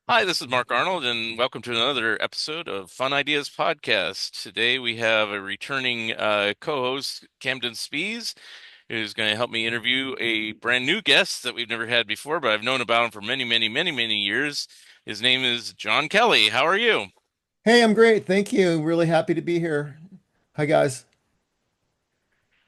Hi, this is Mark Arnold, and welcome to another episode of Fun Ideas Podcast. Today we have a returning co-host, Kamden Spies, who's going to help me interview a brand new guest that we've never had before, but I've known about him for many, many, many, many years. His name is John Kelly. How are you? Hey, I'm great. Thank you. Really happy to be here. Hi, guys.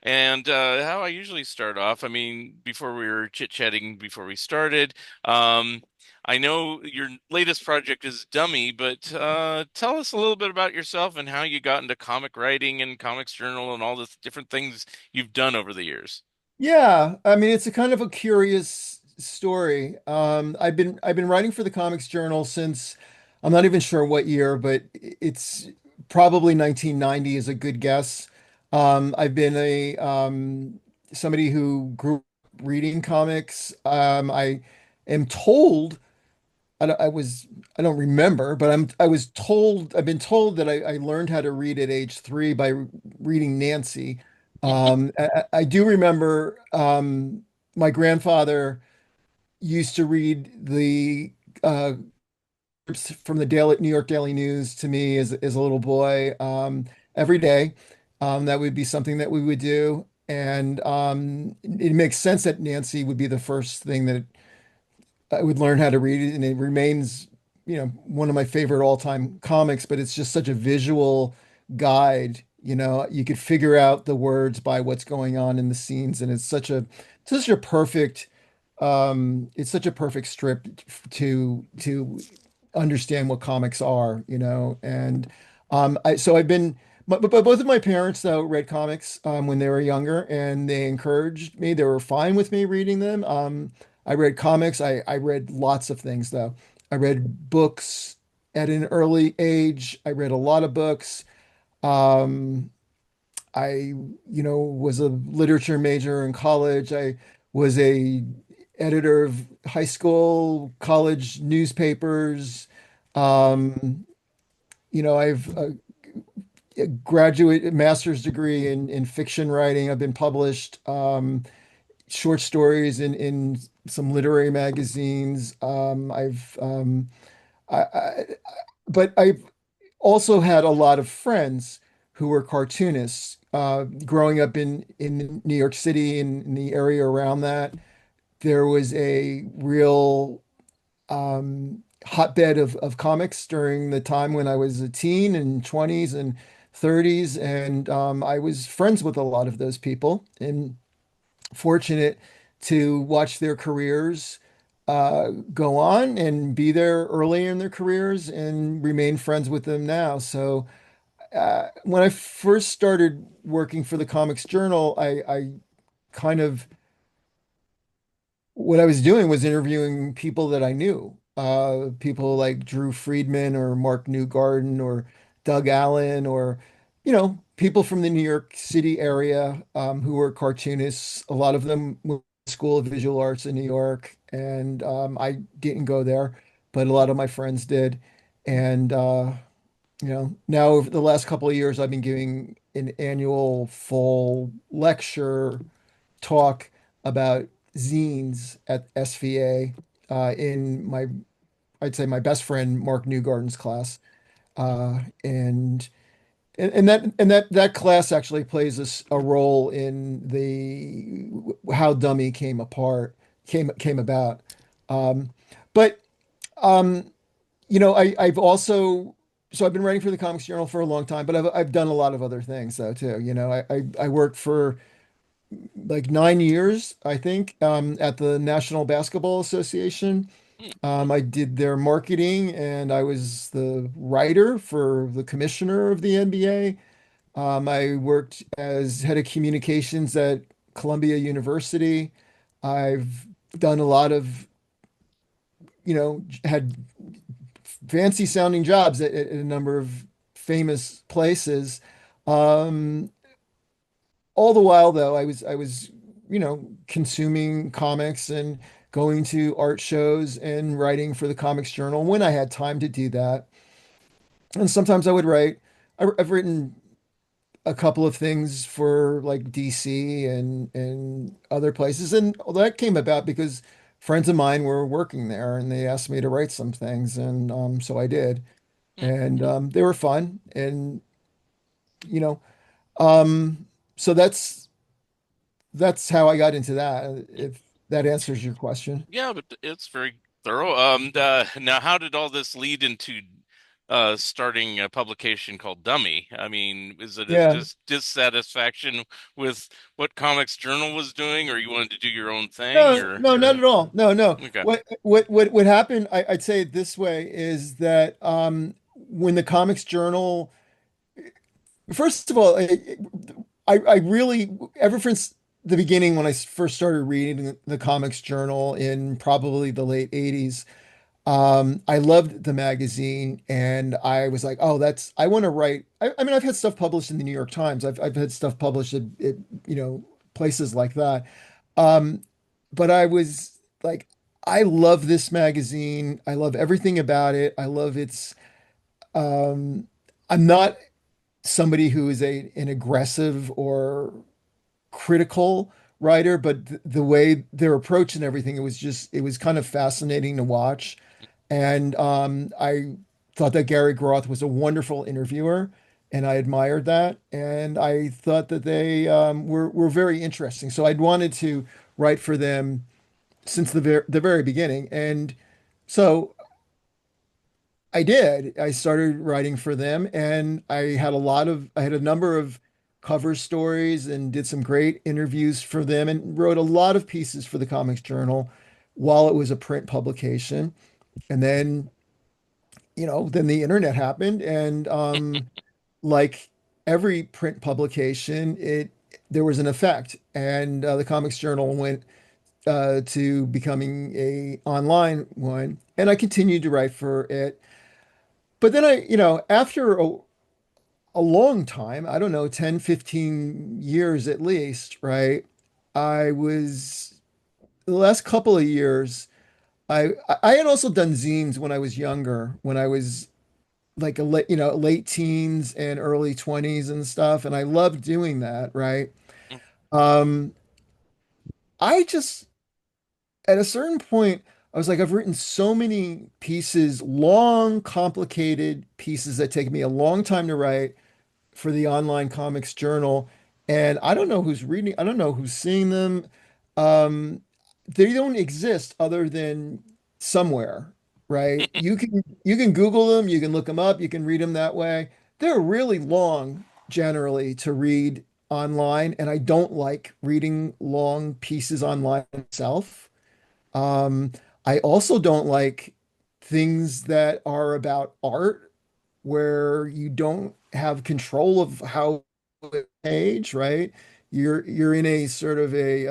And how I usually start off, I mean, before we were chit-chatting before we started, um, I know your latest project is Dummy, but tell us a little bit about yourself and how you got into comic writing and comics journal and all the different things you've done over the years. Yeah, I mean it's a kind of a curious story. I've been writing for the Comics Journal since I'm not even sure what year, but it's probably 1990 is a good guess. I've been a somebody who grew up reading comics. I am told I was I don't remember, but I've been told that I learned how to read at age 3 by reading Nancy. I do remember my grandfather used to read the uh, from the New York Daily News to me as a little boy every day. That would be something that we would do, and it makes sense that Nancy would be the first thing that I would learn how to read it, and it remains, one of my favorite all-time comics, but it's just such a visual guide. You could figure out the words by what's going on in the scenes, and it's such a perfect it's such a perfect strip to understand what comics are, and I've been but both of my parents though read comics when they were younger, and they encouraged me. They were fine with me reading them. I read comics. I read lots of things though. I read books at an early age. I read a lot of books. Um, I, was a literature major in college. I was a editor of high school, college newspapers. Um, I've a graduate master's degree in fiction writing. I've been published short stories in some literary magazines. I, but I've also had a lot of friends who were cartoonists. Growing up in New York City and in the area around that, there was a real hotbed of comics during the time when I was a teen and 20s and 30s, and I was friends with a lot of those people and fortunate to watch their careers go on and be there early in their careers and remain friends with them now. So when I first started working for the Comics Journal, I kind of what I was doing was interviewing people that I knew, people like Drew Friedman or Mark Newgarden or Doug Allen or, people from the New York City area who were cartoonists. A lot of them went to School of Visual Arts in New York, and I didn't go there, but a lot of my friends did. And now over the last couple of years, I've been giving an annual full lecture talk about zines at SVA in I'd say my best friend Mark Newgarden's class. And that class actually plays a role in the how Dummy came about. Um, but um, I've also so I've been writing for the Comics Journal for a long time, but I've done a lot of other things though too. I worked for like 9 years, I think, at the National Basketball Association. Hmm. I did their marketing and I was the writer for the commissioner of the NBA. I worked as head of communications at Columbia University. I've done a lot of, had fancy sounding jobs at a number of famous places. Um, all the while though, I was consuming comics and going to art shows and writing for the Comics Journal when I had time to do that. And sometimes I would write. I've written a couple of things for like DC and other places, and that came about because friends of mine were working there and they asked me to write some things, and so I did. Hmm. And they were fun, and you know, um, so that's how I got into that, if that answers your question. Yeah, but it's very thorough. Now, how did all this lead into starting a publication called Dummy? I mean, is it a Yeah. dissatisfaction with what Comics Journal was doing, or you wanted to do your own thing, No, or no, not at all. No, no. okay. What happened, I'd say it this way, is that when the Comics Journal, first of all, I really, ever since the beginning when I first started reading the Comics Journal in probably the late 80s, I loved the magazine, and I was like, oh, I want to write. I mean, I've had stuff published in the New York Times. I've had stuff published at places like that. Um, but I was like, I love this magazine. I love everything about it. I love its. Um, I'm not somebody who is an aggressive or critical writer, but the way their approach and everything, it was kind of fascinating to watch. And I thought that Gary Groth was a wonderful interviewer, and I admired that. And I thought that they were very interesting. So I'd wanted to write for them since the very beginning. And so I did. I started writing for them, and I had a number of cover stories and did some great interviews for them and wrote a lot of pieces for the Comics Journal while it was a print publication. And then, then the internet happened, and like every print publication, it there was an effect, and the Comics Journal went to becoming a online one, and I continued to write for it. But then after a long time, I don't know, 10, 15 years at least, right? I was the last couple of years, I had also done zines when I was younger, when I was like late teens and early 20s and stuff, and I loved doing that, right? Um, I just at a certain point, I was like, I've written so many pieces, long, complicated pieces that take me a long time to write for the online comics journal, and I don't know who's reading, I don't know who's seeing them. Um, they don't exist other than somewhere, right? You can Google them, you can look them up, you can read them that way. They're really long generally to read online, and I don't like reading long pieces online myself. Um, I also don't like things that are about art where you don't have control of how it page, right? You're in a sort of a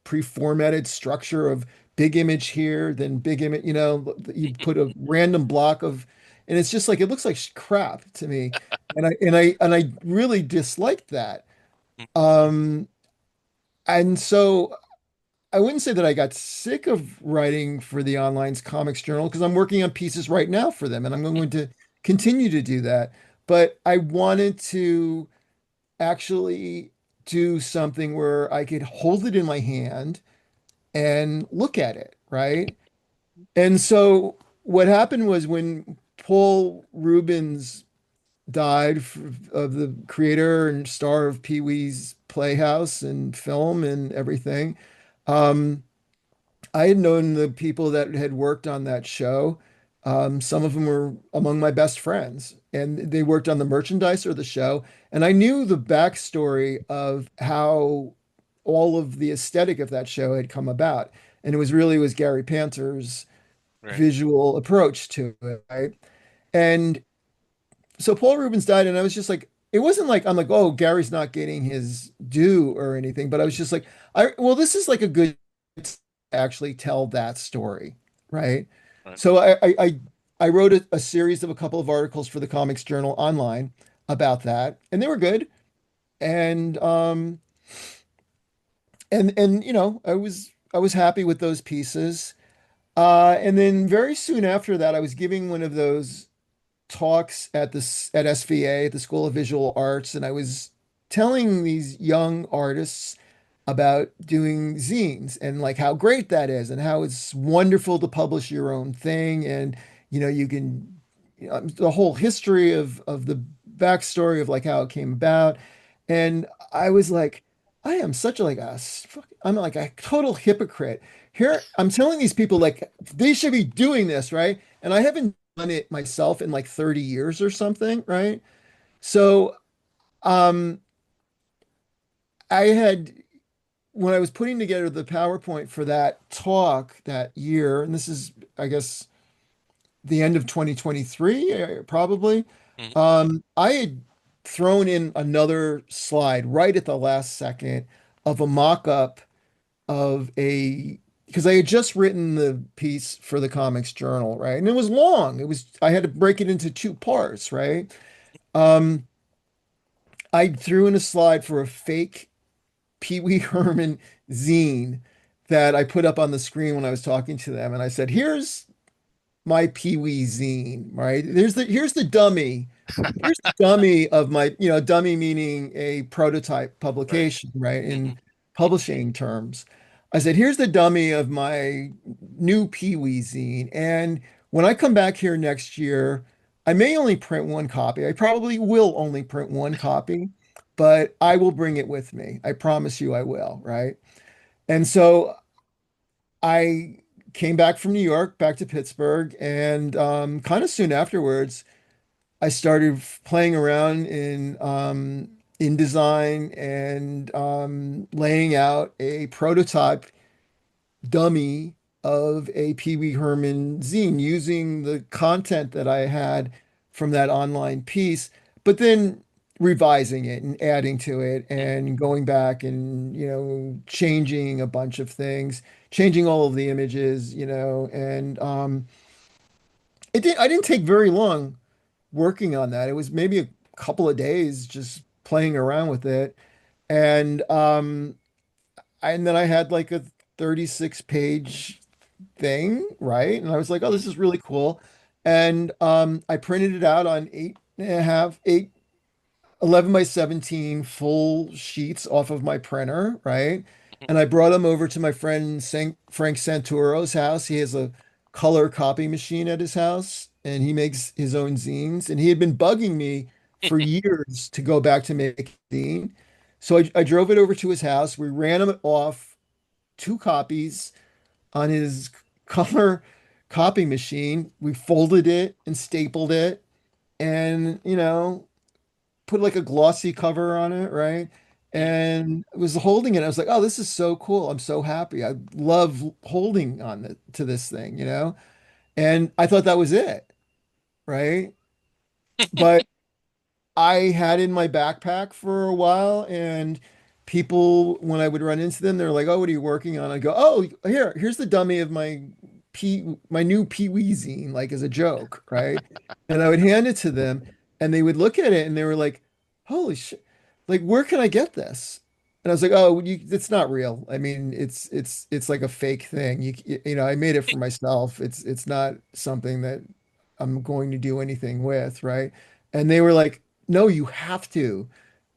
pre-formatted structure of big image here, then big image, you put a random block of, and it's just like it looks like crap to me. And I really disliked that. Um, and so I wouldn't say that I got sick of writing for the online's comics journal because I'm working on pieces right now for them and I'm going to continue to do that. But I wanted to actually do something where I could hold it in my hand and look at it, right? And so what happened was when Paul Rubens died, of the creator and star of Pee-wee's Playhouse and film and everything. Um, I had known the people that had worked on that show. Some of them were among my best friends, and they worked on the merchandise or the show. And I knew the backstory of how all of the aesthetic of that show had come about. And it was Gary Panter's Right. visual approach to it, right? And so Paul Rubens died, and I was just like, it wasn't like I'm like, oh, Gary's not getting his due or anything, but I was just like, well, this is like a good to actually tell that story, right? Right. So I wrote a series of a couple of articles for the Comics Journal online about that, and they were good. And I was happy with those pieces. And then very soon after that, I was giving one of those talks at SVA, at the School of Visual Arts, and I was telling these young artists about doing zines and like how great that is and how it's wonderful to publish your own thing. And, you can, the whole history of the backstory of like how it came about. And I was like, I am such a, like I'm like a total hypocrite. Here, I'm telling these people like they should be doing this, right? And I haven't done it myself in like 30 years or something, right? So, um, I had when I was putting together the PowerPoint for that talk that year, and this is, I guess, the end of 2023, probably, Mhm. I had thrown in another slide right at the last second of a mock-up of because I had just written the piece for the Comics Journal, right? And it was long. I had to break it into two parts, right? Um, I threw in a slide for a fake Pee Wee Herman zine that I put up on the screen when I was talking to them. And I said, here's my Pee Wee zine, right? Here's the dummy. Here's the dummy of my, dummy meaning a prototype Right. publication, right? Hmm. In publishing terms. I said, here's the dummy of my new Pee Wee zine. And when I come back here next year, I may only print one copy. I probably will only print one copy, but I will bring it with me. I promise you I will, right? And so I came back from New York, back to Pittsburgh, and kind of soon afterwards, I started playing around in InDesign and laying out a prototype dummy of a Pee Wee Herman zine using the content that I had from that online piece, but then revising it and adding to it and going back and, changing a bunch of things, changing all of the images, and I didn't take very long working on that. It was maybe a couple of days just playing around with it. And and then I had like a 36 page thing, right? And I was like, oh, this is really cool. And I printed it out on 11 by 17 full sheets off of my printer, right? And I brought them over to my friend Frank Santoro's house. He has a color copy machine at his house, and he makes his own zines. And he had been bugging me for years to go back to make a zine. So I drove it over to his house. We ran them off two copies on his color copy machine. We folded it and stapled it and, put like a glossy cover on it, right? And I was holding it. I was like, oh, this is so cool. I'm so happy. I love holding on to this thing, And I thought that was it, right? But I had in my backpack for a while, and people, when I would run into them, they're like, "Oh, what are you working on?" I go, "Oh, here's the dummy of my new Pee Wee zine, like as a joke, right?" And I would hand it to them, and they would look at it, and they were like, "Holy shit! Like, where can I get this?" And I was like, "Oh, it's not real. I mean, it's like a fake thing. I made it for myself. It's not something that I'm going to do anything with, right?" And they were like, no, you have to.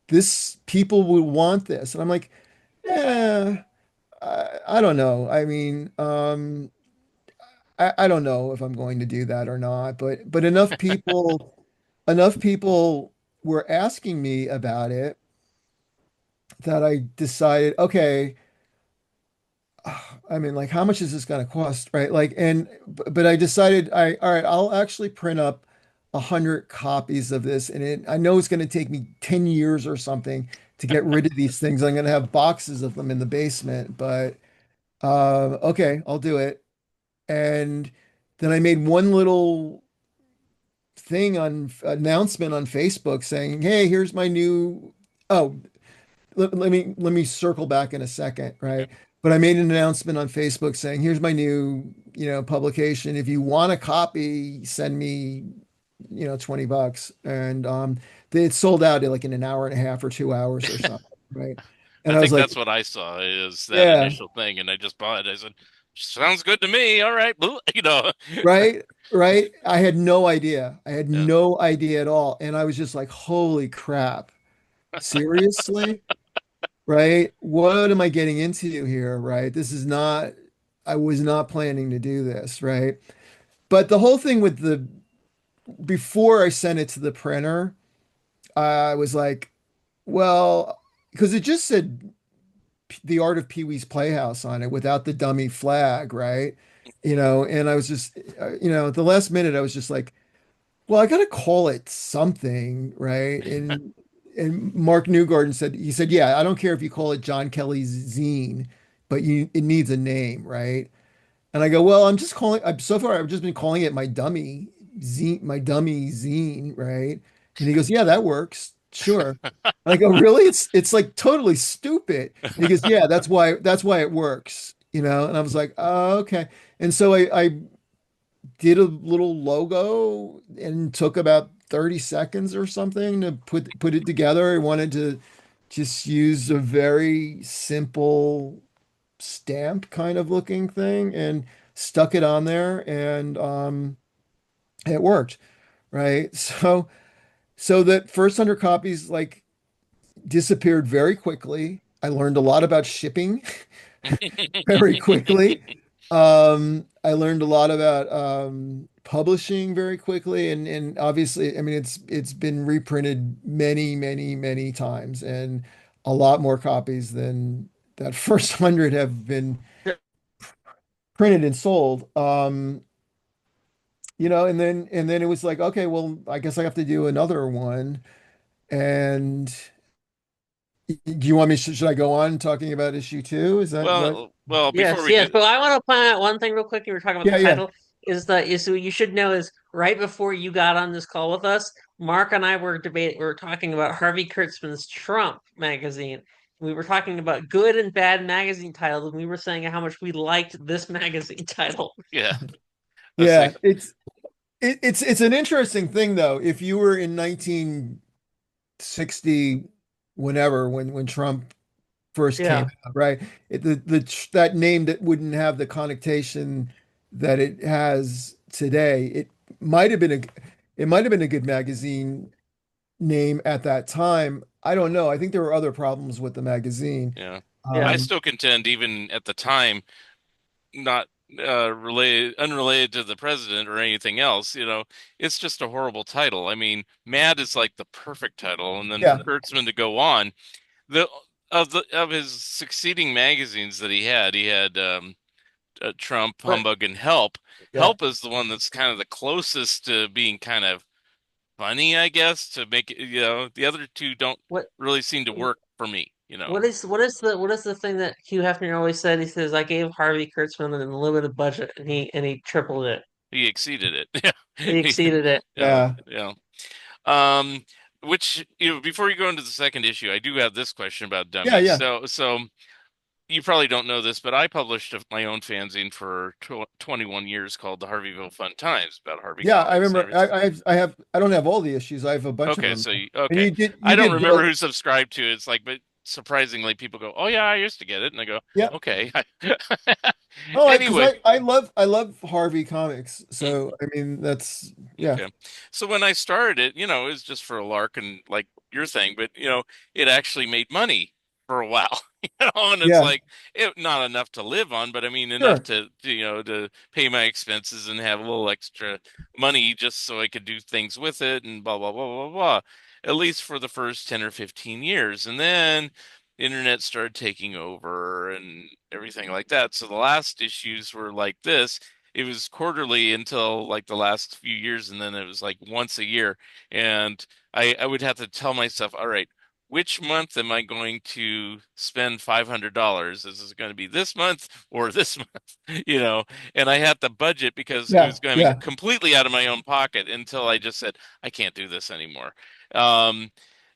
This people would want this. And I'm like, yeah, I don't know. I mean, I don't know if I'm going to do that or not, but enough people were asking me about it that I decided, okay, I mean, like, how much is this going to cost, right? Like, but I decided, all right, I'll actually print up 100 copies of this, and I know it's going to take me 10 years or something to get rid of these things. I'm going to have boxes of them in the basement, but okay, I'll do it. And then I made one little thing on announcement on Facebook saying, "Hey, here's my new." Oh, let me circle back in a second, right? But I made an announcement on Facebook saying, "Here's my new, publication. If you want a copy, send me, 20 bucks." And it sold out in like in an hour and a half or 2 hours or something, right? And I I was think like, that's what I saw is that "Yeah, initial thing, and I just bought it. I said, "Sounds good to me. All right, boo," right, right." I had no idea. I had Yeah. no idea at all, and I was just like, "Holy crap, seriously?" right? What am I getting into here, right? This is not, I was not planning to do this, right? But the whole thing with the, before I sent it to the printer, I was like, well, because it just said The Art of Pee-wee's Playhouse on it without the dummy flag, right? And I was just, at the last minute, I was just like, well, I gotta call it something, right? And Mark Newgarden said, he said, yeah, I don't care if you call it John Kelly's zine, but it needs a name, right? And I go, well, so far I've just been calling it my dummy zine, right? And he goes, yeah, that works. Sure. And I go, really? It's like totally stupid. And he goes, yeah, that's why it works, And I was like, oh, okay. And so I did a little logo and took about 30 seconds or something to put it together. I wanted to just use a very simple stamp kind of looking thing and stuck it on there and it worked, right? So that first 100 copies like disappeared very quickly. I learned a lot about shipping very quickly. I learned a lot about publishing very quickly, and obviously, I mean, it's been reprinted many, many, many times, and a lot more copies than that first 100 have been printed and sold. And then it was like, okay, well, I guess I have to do another one. And do you want me? Should I go on talking about issue two? Is that what? Well, before Yes, we yes. do, But I want to point out one thing real quick. You were talking about Yeah, the yeah, title. Is what you should know is right before you got on this call with us, Mark and I were debating. We were talking about Harvey Kurtzman's Trump magazine. We were talking about good and bad magazine titles, and we were saying how much we liked this magazine title. yeah, let's see. yeah. It's an interesting thing though. If you were in 1960, whenever when Trump first came Yeah. out, right? That name that wouldn't have the connotation that it has today. Might have been a it might have been a good magazine name at that time. I don't know. I think there were other problems with the magazine. Yeah, I Yeah. Um, still contend, even at the time, not unrelated to the president or anything else. It's just a horrible title. I mean, Mad is like the perfect title, and then for yeah, Kurtzman to go on the of his succeeding magazines that he had Trump, But Humbug, and Help. yeah. Help is the one that's kind of the closest to being kind of funny, I guess, to make it, the other two don't what really seem to work for me. what is the thing that Hugh Hefner always said? He says, "I gave Harvey Kurtzman an unlimited budget, and he tripled it. He exceeded it. He Yeah. exceeded it." Yeah. Yeah. Yeah. Um, which, before you go into the second issue, I do have this question about Yeah, dummies. yeah. So you probably don't know this, but I published my own fanzine for 21 years called the Harveyville Fun Times about Harvey Yeah, I comics and remember everything. I don't have all the issues. I have a bunch of Okay, them. so And okay. you I don't did remember both. who subscribed to it. It's like, but surprisingly, people go, "Oh yeah, I used to get it," and I go, Yeah. "Okay." Oh, because Anyway, I love Harvey comics. mm, So I mean that's yeah. okay. So when I started it, it was just for a lark and like your thing, but it actually made money for a while, and it's Yeah. like not enough to live on, but I mean enough Sure. to pay my expenses and have a little extra money just so I could do things with it and blah blah blah blah blah. At least for the first 10 or 15 years. And then the internet started taking over and everything like that. So the last issues were like this. It was quarterly until like the last few years, and then it was like once a year. And I would have to tell myself, all right, which month am I going to spend $500? Is it going to be this month or this month? And I had to budget because it Yeah. was going to be Yeah. completely out of my own pocket until I just said, I can't do this anymore. Um,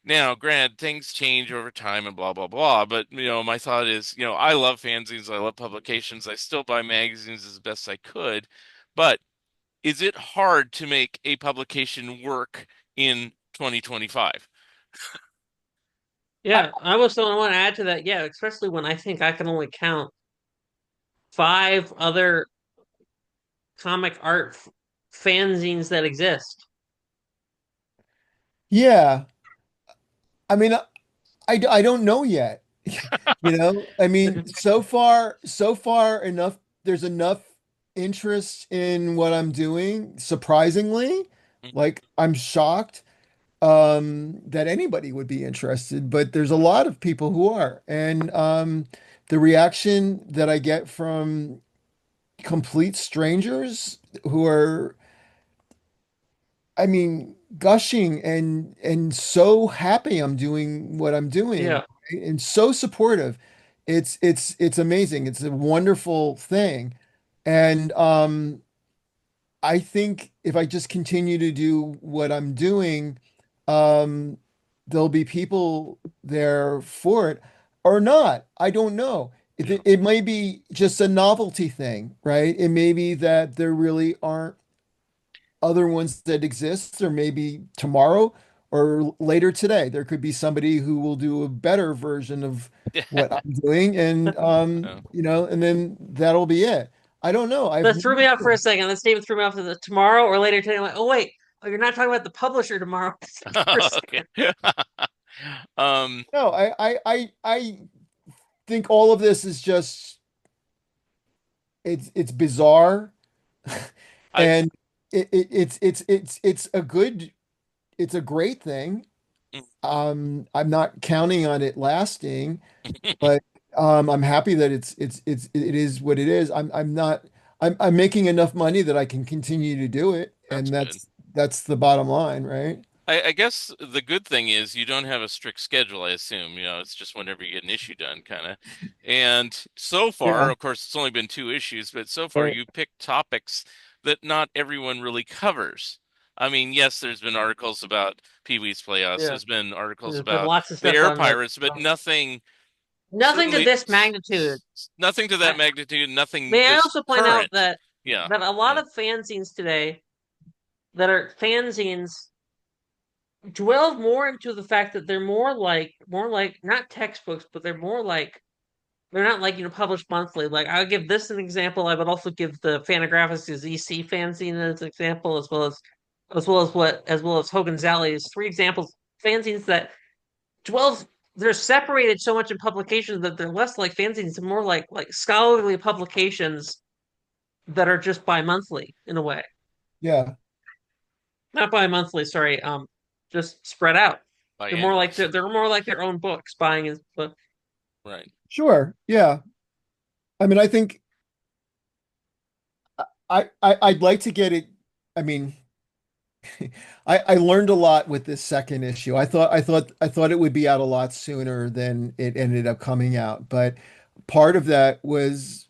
Now, granted, things change over time and blah blah blah, but my thought is, I love fanzines, I love publications, I still buy magazines as best I could, but is it hard to make a publication work in 2025? I, Yeah, I was the only one to add to that. Yeah, especially when I think I can only count five other comic art fanzines that exist. yeah. I mean I don't know yet. I mean, so far enough, there's enough interest in what I'm doing, surprisingly. Mhm. Like I'm shocked that anybody would be interested, but there's a lot of people who are. And the reaction that I get from complete strangers who are, I mean, gushing and so happy I'm doing what I'm doing Yeah. and so supportive. It's amazing. It's a wonderful thing. And I think if I just continue to do what I'm doing, um, there'll be people there for it or not. I don't know. Yeah, It may be just a novelty thing, right? It may be that there really aren't other ones that exist, or maybe tomorrow or later today, there could be somebody who will do a better version of yeah. what I'm doing, and Uh, and then that'll be it. I don't know. I have That no threw me off for a clue. second. That statement threw me off to the tomorrow or later today. I'm like, oh wait, oh, you're not talking about the publisher tomorrow for a okay. second. Um, No, I think all of this is just it's bizarre, I and it's a great thing. I'm not counting on it lasting. But I'm happy that it is what it is. I'm not I'm making enough money that I can continue to do it, that's and good. that's the bottom line, right? I guess the good thing is you don't have a strict schedule, I assume. It's just whenever you get an issue done, kind of. And so far, Yeah, of course, it's only been two issues, but so far right. you picked topics that not everyone really covers. I mean, yes, there's been articles about Pee-wee's Playhouse, Yeah. there's been articles There's been about lots of the stuff Air on the Pirates, but nothing, nothing to certainly this magnitude. nothing to that I magnitude, nothing may I this also point out current. Yeah, that a lot yeah, of fanzines today that are fanzines dwell more into the fact that they're more like not textbooks, but they're more like they're not like published monthly. Like I'll give this an example. I would also give the Fantagraphics' EC fanzine as an example, as well as Hogan's Alley as three examples fanzines that dwells they're separated so much in publications that they're less like fanzines and more like scholarly publications that are just bi-monthly in a way. Yeah, Not bi-monthly, sorry, just spread out. biannuals. They're more like their own books, buying is but Right. sure. Yeah. I mean, I think I'd like to get it. I mean, I learned a lot with this second issue. I thought it would be out a lot sooner than it ended up coming out, but part of that was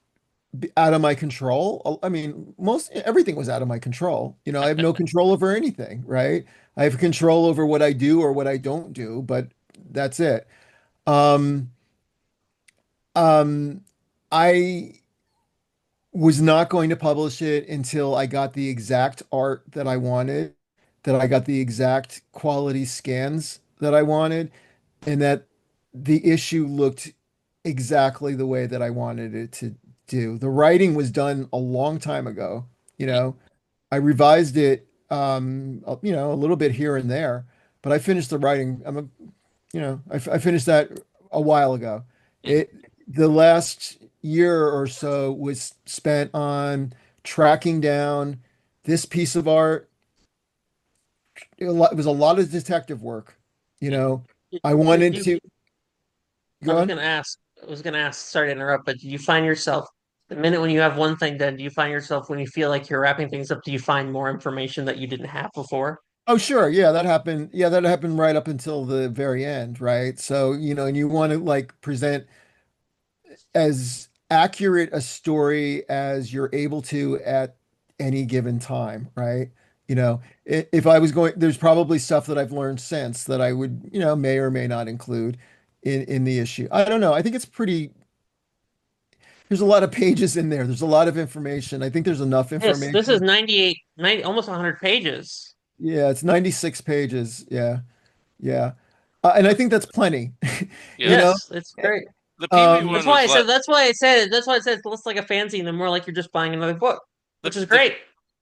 out of my control. I mean, most everything was out of my control. I have no control over anything, right? I have control over what I do or what I don't do, but that's it. Um, um, I was not going to publish it until I got the exact art that I wanted, that I got the exact quality scans that I wanted, and that the issue looked exactly the way that I wanted it to do. The writing was done a long time ago, you know. I revised it a little bit here and there, but I finished the writing. I finished that a while ago. Mhm. The last year or so was spent on tracking down this piece of art. It was a lot of detective work. You Mhm. know, did, I did wanted you to I go was on. gonna ask sorry to interrupt, but do you find yourself the minute when you have one thing done, do you find yourself when you feel like you're wrapping things up, do you find more information that you didn't have before? Oh, sure. Yeah, that happened. Yeah, that happened right up until the very end, right? So, and you want to like present as accurate a story as you're able to at any given time, right? If I was going, there's probably stuff that I've learned since that I would, may or may not include in the issue. I don't know. I think there's a lot of pages in there. There's a lot of information. I think there's enough This is information. 98, 90, almost 100 pages. Yeah, it's 96 pages. Yeah. Yeah. And I think that's plenty, you Yeah. know? Yes, it's great. The Pee Wee one was That's why I said it's less like a fanzine and more like you're just buying another book, the which is the great.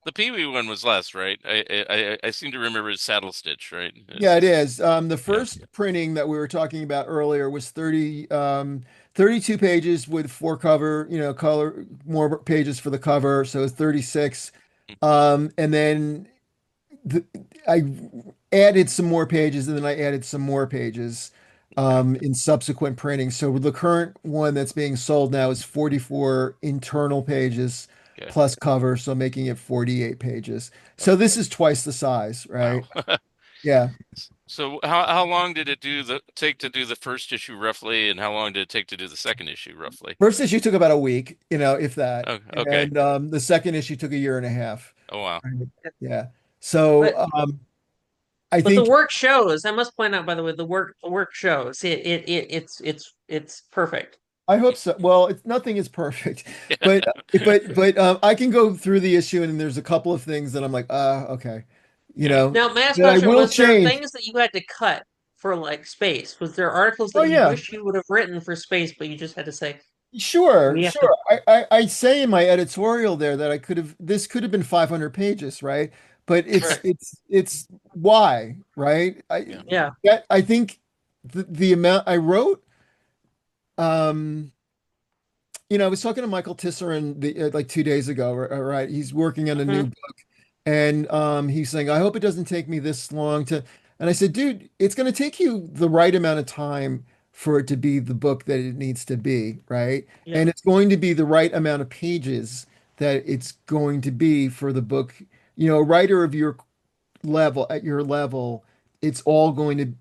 the Pee Wee one was less, right? I seem to remember it's Saddle Stitch, right? Yeah, it is. The Yeah. first printing that we were talking about earlier was 32 pages with four cover, color, more pages for the cover. So it's 36. And then the, I added some more pages and then I added some more pages Okay. in subsequent printing. So the current one that's being sold now is 44 internal pages Okay. plus cover, so making it 48 pages. So Okay. this is twice the size, Wow. right? Yeah. So how long did it take to do the first issue roughly, and how long did it take to do the second issue roughly? First issue took about a week, if that. Oh, okay. And the second issue took a year and a half. Oh wow. Right. Yeah. So But I but the think work shows. I must point out, by the way, the work shows. It's perfect. I hope so. Well, it's nothing is perfect, but I can go through the issue and there's a couple of things that I'm like, okay, Yeah. Now, may I ask a that I question? will Was there change. things that you had to cut for like space? Was there articles Oh that you yeah, wish you would have written for space, but you just had to say sure, we have to? sure. I say in my editorial there that this could have been 500 pages, right? But Sure. it's why, right? Yeah. I think the amount I wrote, um, I was talking to Michael Tisserand like 2 days ago, right? He's working on a new Hmm. book, and he's saying, "I hope it doesn't take me this long to." And I said, "Dude, it's going to take you the right amount of time for it to be the book that it needs to be, right? Yeah. And it's going to be the right amount of pages that it's going to be for the book. A writer of your level, at your level, it's all going to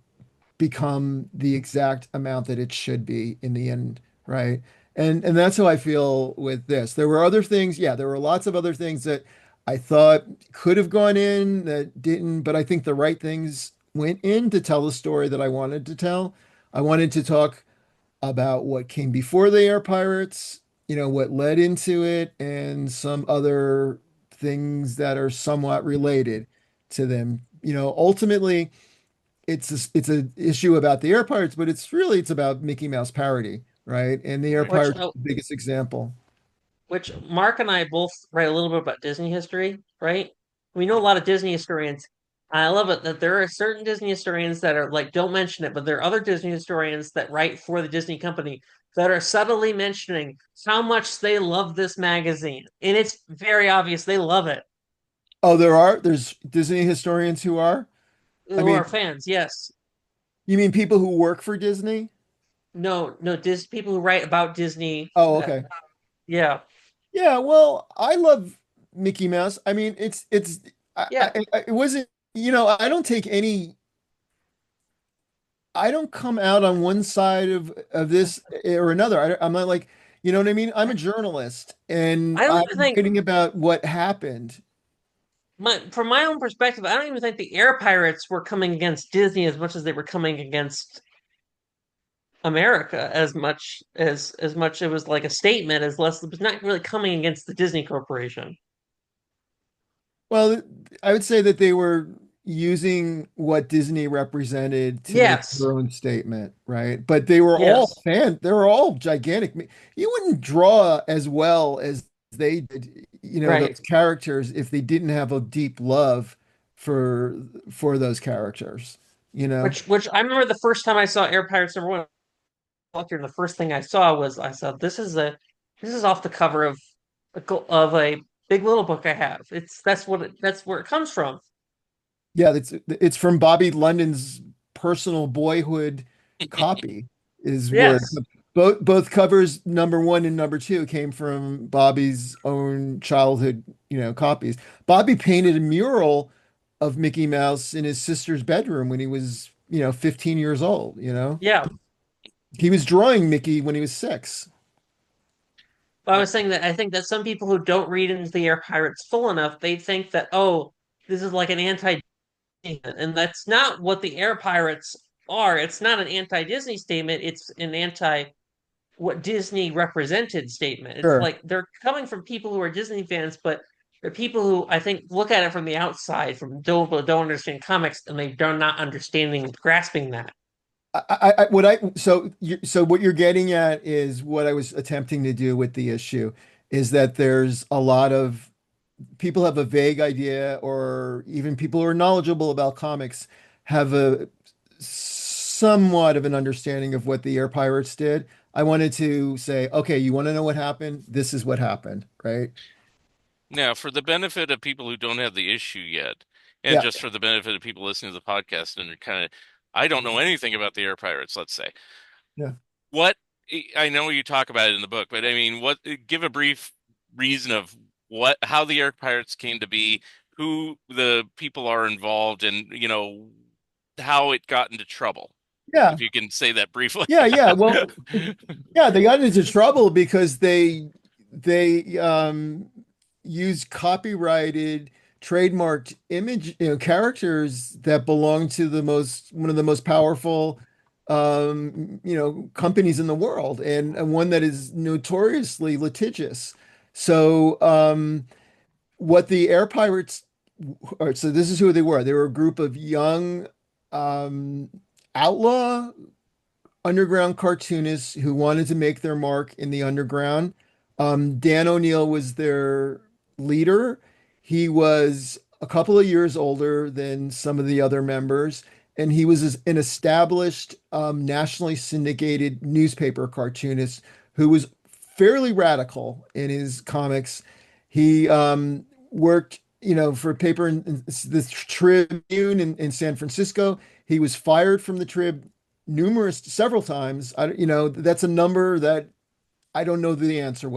become the exact amount that it should be in the end, right? And that's how I feel with this. There were other things, yeah, there were lots of other things that I thought could have gone in that didn't, but I think the right things went in to tell the story that I wanted to tell. I wanted to talk about what came before the Air Pirates, what led into it, and some other things that are somewhat related to them. Ultimately, it's a issue about the air pirates, but it's about Mickey Mouse parody, right? And the air Right. Which pirates are the biggest example. which Mark and I both write a little bit about Disney history, right? We know a lot of Disney historians. I love it that there are certain Disney historians that are like, don't mention it, but there are other Disney historians that write for the Disney company that are subtly mentioning how much they love this magazine. And it's very obvious they love it. Oh, there's Disney historians who are. I Who mean, are fans, yes. you mean people who work for Disney? No, no, people who write about Disney Oh, that, okay. yeah, Yeah, well, I love Mickey Mouse. I mean, yeah. it wasn't, I don't take any, I don't come out on one side of this or another. I'm not like, you know what I mean? I'm a journalist and I don't even I'm think writing about what happened. from my own perspective, I don't even think the Air Pirates were coming against Disney as much as they were coming against America as much it was like a statement as less it was not really coming against the Disney Corporation. Well, I would say that they were using what Disney represented to make Yes. their own statement, right? But Yes. they were all gigantic. You wouldn't draw as well as they did, Right. those characters if they didn't have a deep love for those characters, you know? Which I remember the first time I saw Air Pirates number one and the first thing I saw this is off the cover of a Big Little book I have. That's where it comes from. Yeah, it's from Bobby London's personal boyhood copy is where Yes. both covers number one and number two came from Bobby's own childhood, copies. Bobby painted a mural of Mickey Mouse in his sister's bedroom when he was, 15 years old, you know. Yeah. He was drawing Mickey when he was 6. But I was saying that I think that some people who don't read into the Air Pirates full enough, they think that, oh, this is like an anti and that's not what the Air Pirates are. It's not an anti-Disney statement. It's an anti what Disney represented statement. It's Sure. like they're coming from people who are Disney fans, but they're people who I think look at it from the outside, from don't understand comics, and they are not understanding, grasping that. So what you're getting at is what I was attempting to do with the issue is that there's a lot of people have a vague idea, or even people who are knowledgeable about comics have a somewhat of an understanding of what the air pirates did. I wanted to say, okay, you want to know what happened? This is what happened, right? Now, for the benefit of people who don't have the issue yet, and Yeah, just for the benefit of people listening to the podcast and are kind of, I don't know anything about the Air Pirates, let's say. yeah. What, I know you talk about it in the book, but I mean, give a brief reason of how the Air Pirates came to be, who the people are involved, and, how it got into trouble, Yeah, if you can say that briefly. yeah. Well, yeah, they got into trouble because they used copyrighted, trademarked image, characters that belong to the most one of the most powerful companies in the world, and one that is notoriously litigious. So what the Air Pirates, or so this is who they were. They were a group of young um outlaw underground cartoonists who wanted to make their mark in the underground. Dan O'Neill was their leader. He was a couple of years older than some of the other members, and he was an established, nationally syndicated newspaper cartoonist who was fairly radical in his comics. He worked, for a paper in the Tribune in San Francisco. He was fired from the Trib several times. That's a number that I don't know the answer.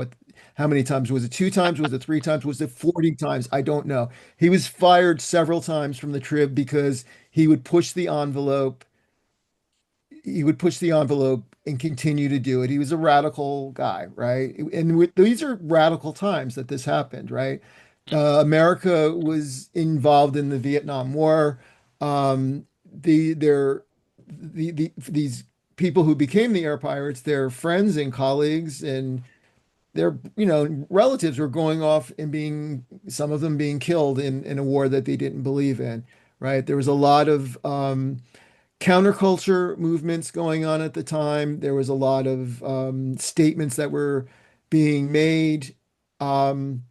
How many times? Was it two times? Was it three times? Was it 40 times? I don't know. He was fired several times from the Trib because he would push the envelope. He would push the envelope and continue to do it. He was a radical guy, right? And these are radical times that this happened, right? America was involved in the Vietnam War. These people who became the air pirates, their friends and colleagues and their, relatives were going off and some of them being killed in a war that they didn't believe in, right? There was a lot of counterculture movements going on at the time. There was a lot of statements that were being made. Um,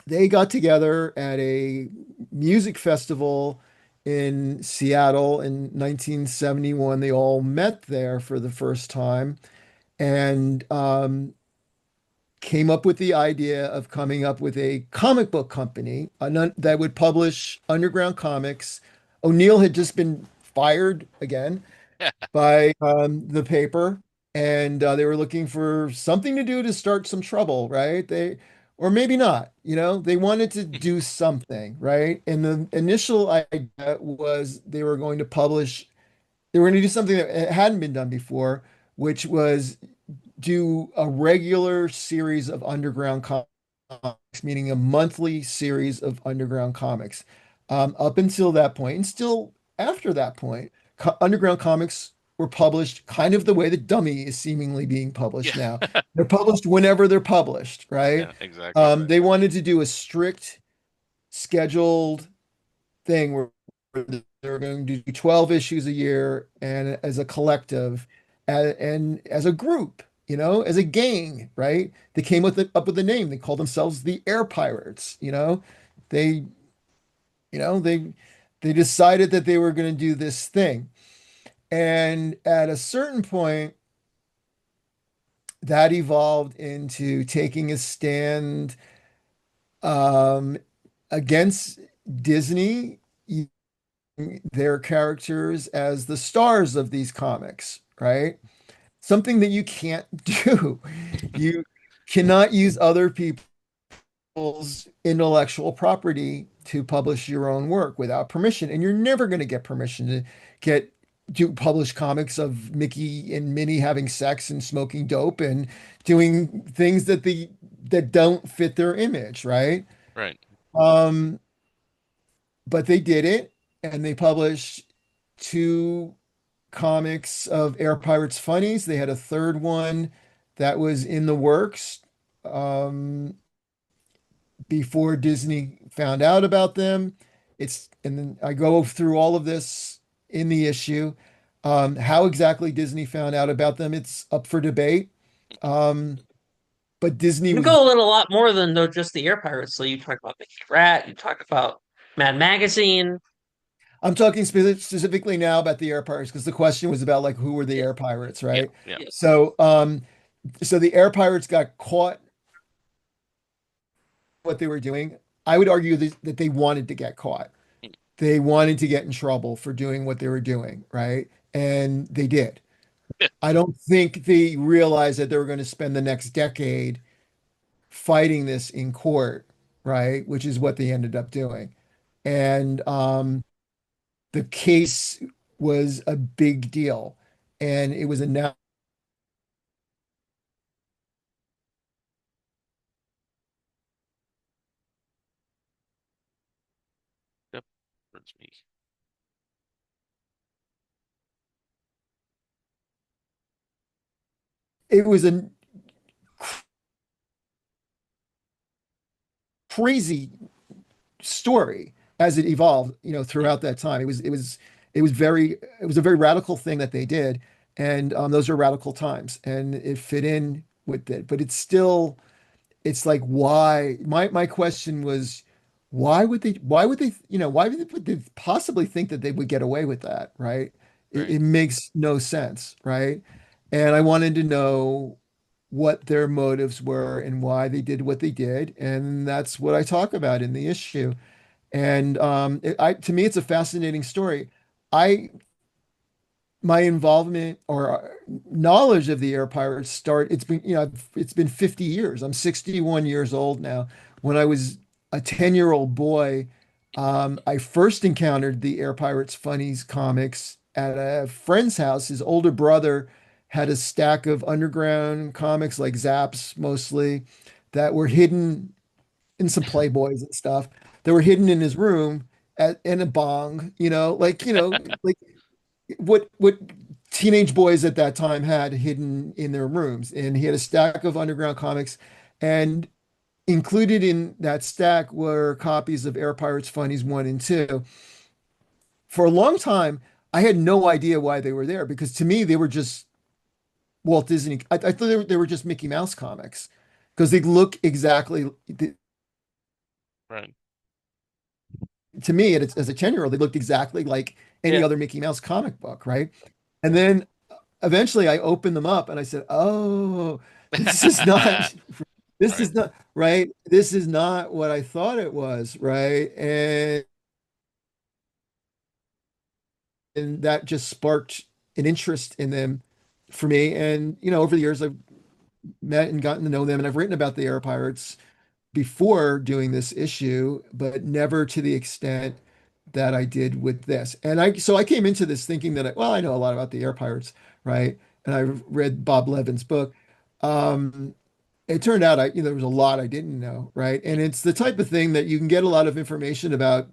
they got together at a music festival in Seattle in 1971. They all met there for the first time and came up with the idea of coming up with a comic book company that would publish underground comics. O'Neill had just been fired again by the paper, and they were looking for something to do to start some trouble, right? Or maybe not, they wanted to do something, right? And the initial idea was they were going to do something that hadn't been done before, which was do a regular series of underground comics, meaning a monthly series of underground comics. Up until that point, and still after that point, underground comics were published kind of the way that Dummy is seemingly being published now. Yeah. They're published whenever they're published, right? Yeah, exactly. They wanted to do a strict, scheduled thing where they're going to do 12 issues a year and as a collective and as a group, as a gang, right? They came up with a name. They called themselves the Air Pirates, They, you know, they they decided that they were going to do this thing. And at a certain point, that evolved into taking a stand um, against Disney, their characters as the stars of these comics, right? Something that you can't do. You cannot use other people's intellectual property to publish your own work without permission, and you're never going to get permission to publish comics of Mickey and Minnie having sex and smoking dope and doing things that don't fit their image, right? Right. Um, but they did it, and they published two comics of Air Pirates Funnies. They had a third one that was in the works before Disney found out about them. And then I go through all of this in the issue. How exactly Disney found out about them, it's up for debate. Um, but Disney You was. go a little lot more than though just the Air Pirates. So you talk about Mickey Rat, you talk about Mad Magazine. I'm talking specifically now about the air pirates because the question was about like who were the Yeah, air pirates, Yeah, right? yeah. yeah, So, so the air pirates got caught what they were doing. I would argue that they wanted to get caught. Mm. They wanted to get in trouble for doing what they were doing, right? And they did. I don't think they realized that they were going to spend the next decade fighting this in court, right? Which is what they ended up doing. And the case was a big deal. And it was announced. Yep. That's me. It was a crazy story as it evolved, Mm. throughout that time. It was a very radical thing that they did, and those are radical times, and it fit in with it. But it's like why? My question was, would they possibly think that they would get away with that, right? Right. It makes no sense, right? And I wanted to know what their motives were and why they did what they did, and that's what I talk about in the issue. And to me, it's a fascinating story. I My involvement or knowledge of the air pirates it's been 50 years. I'm 61 years old now. When I was a 10-year-old boy, I first encountered the Air Pirates Funnies comics at a friend's house. His older brother had a stack of underground comics, like Zaps mostly, that were hidden in some Playboys and stuff that were hidden in his room in a bong, like what teenage boys at that time had hidden in their rooms. And he had a stack of underground comics, and included in that stack were copies of Air Pirates Funnies 1 and 2. For a long time, I had no idea why they were there because to me they were just Walt Disney. I thought they were just Mickey Mouse comics because they look exactly Right. to me as a 10-year-old, they looked exactly like any yeah. other Mickey Mouse comic book, right? And then eventually I opened them up and I said, "Oh, this is not this Right. is not right. This is not what I thought it was, right?" And that just sparked an interest in them for me. And over the years I've met and gotten to know them, and I've written about the Air Pirates before doing this issue, but never to the extent that I did with this. And so I came into this thinking that I know a lot about the Air Pirates, right? And I read Bob Levin's book. Um, it turned out there was a lot I didn't know, right? And it's the type of thing that you can get a lot of information about.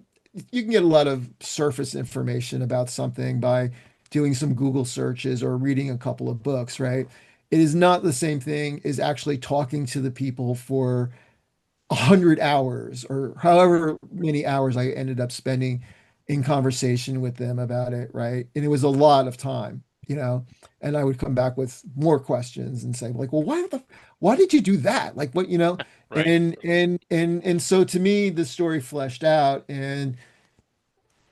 You can get a lot of surface information about something by doing some Google searches or reading a couple of books, right? It is not the same thing as actually talking to the people for 100 hours or however many hours I ended up spending in conversation with them about it, right? And it was a lot of time. And I would come back with more questions and say, like, well, why did you do that? Like what? Right. And so to me, the story fleshed out and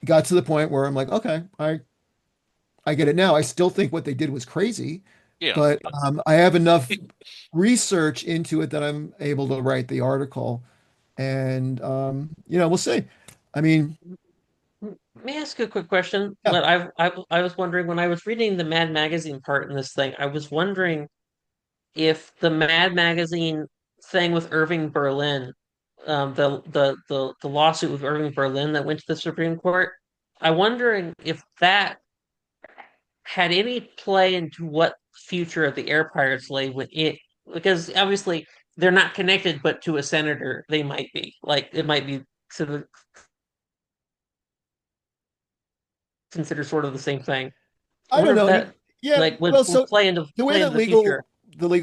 got to the point where I'm like, okay, I get it now. I still think what they did was crazy, Yeah. but I have enough research into it that I'm able to write the article. And we'll see. I mean, Let me ask you a quick question. yeah, I was wondering when I was reading the Mad Magazine part in this thing, I was wondering if the Mad Magazine thing with Irving Berlin, the lawsuit with Irving Berlin that went to the Supreme Court, I'm wondering if that had any play into what future of the Air Pirates lay with it, because obviously they're not connected, but to a senator they might be. Like it might be sort of considered sort of the same thing. I I wonder don't if know. that Yeah, like well, would so the way play that into the future.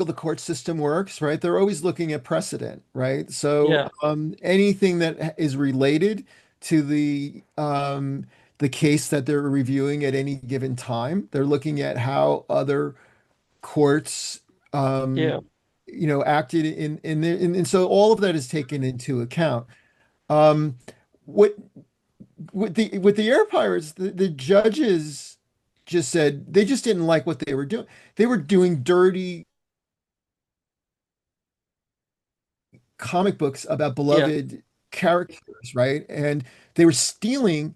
the court system works, right? They're always looking at precedent, right? So Yeah, anything that is related to the case that they're reviewing at any given time, they're looking at how other courts yeah, um acted and so all of that is taken into account. Um, what with the Air Pirates, the judges just said they just didn't like what they were doing. They were doing dirty comic books about Yeah, beloved characters, right? And they were stealing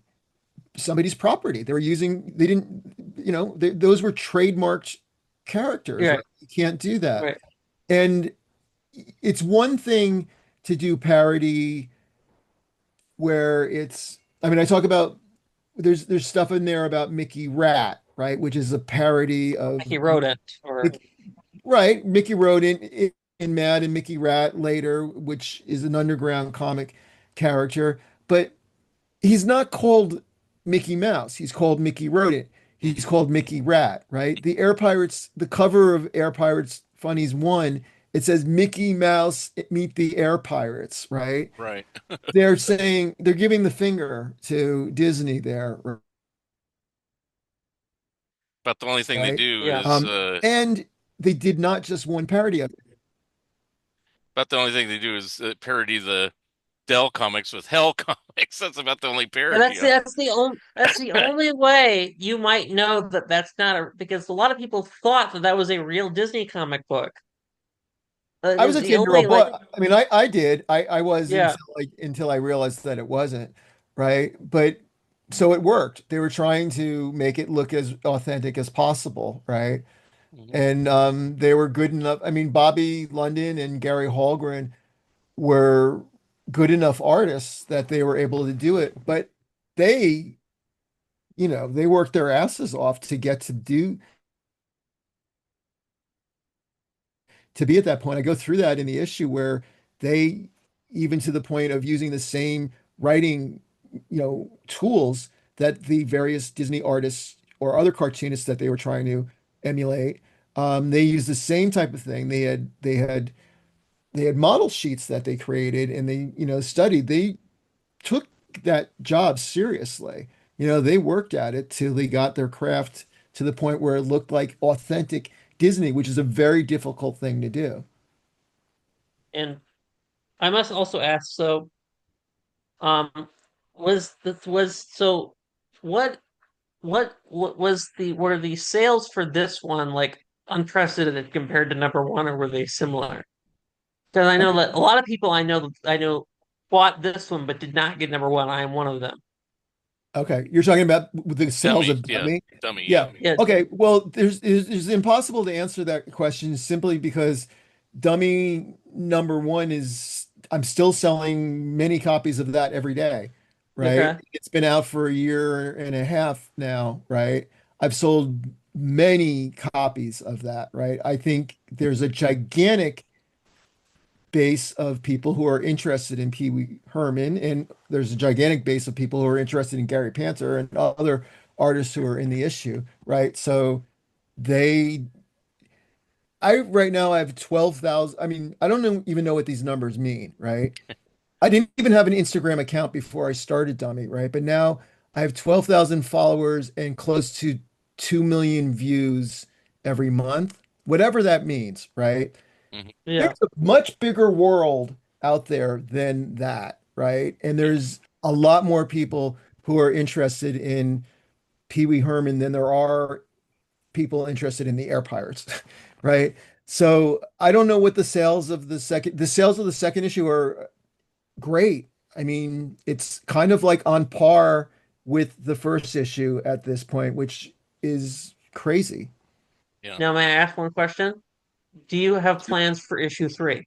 somebody's property. They didn't, those were trademarked characters, yeah, right? You can't do that. right. And it's one thing to do parody where I mean, I talk about there's stuff in there about Mickey Rat, right? Which is a parody of He wrote it, or right. Mickey wrote in Mad and Mickey Rat later, which is an underground comic character, but he's not called Mickey Mouse. He's called Mickey Rodent. He's called Mickey Rat, right? The Air Pirates, the cover of Air Pirates Funnies 1, it says Mickey Mouse meet the Air Pirates, right? Right. They're giving the finger to Disney there, But the only thing they right? do yeah. is And they did not just one parody of it. about the only thing they do is parody the Dell comics with Hell comics. That's about the only And parody of that's the only way you might know that that's not a because a lot of people thought that that was a real Disney comic book. I was It's a the 10-year-old only like boy. I mean, I did. I was yeah, until I realized that it wasn't, right? But so it worked. They were trying to make it look as authentic as possible, right? Mhm. And they were good enough. I mean, Bobby London and Gary Hallgren were good enough artists that they were able to do it. But they, they worked their asses off to get to be at that point. I go through that in the issue where they, even to the point of using the same writing, tools that the various Disney artists or other cartoonists that they were trying to emulate, they used the same type of thing. They had model sheets that they created and they, studied. They took that job seriously. They worked at it till they got their craft to the point where it looked like authentic Disney, which is a very difficult thing to do. and I must also ask, so um was so what was the were the sales for this one like unprecedented compared to number one, or were they similar? Because I know that a lot of people I know bought this one but did not get number one. I am one of them. Okay, you're talking about the sales Dummy. of Yeah. Dummy? Dummy. Yeah. Yeah. Yeah, Okay. Well, it's impossible to answer that question simply because Dummy number one is I'm still selling many copies of that every day, right? okay. It's been out for a year and a half now, right? I've sold many copies of that, right? I think there's a gigantic base of people who are interested in Pee Wee Herman, and there's a gigantic base of people who are interested in Gary Panther and other artists who are in the issue, right? So they, right now I have 12,000. I mean, I don't even know what these numbers mean, right? I didn't even have an Instagram account before I started Dummy, right? But now I have 12,000 followers and close to 2 million views every month, whatever that means, right? Hmm. There's Yeah. a much bigger world out there than that, right? And Yeah. there's a lot more people who are interested in Pee Wee Herman than there are people interested in the Air Pirates, right? So I don't know what the sales of the second issue are great. I mean, it's kind of like on par with the first issue at this point, which is crazy. Yeah. Now may I ask one question? Do you have plans for issue three?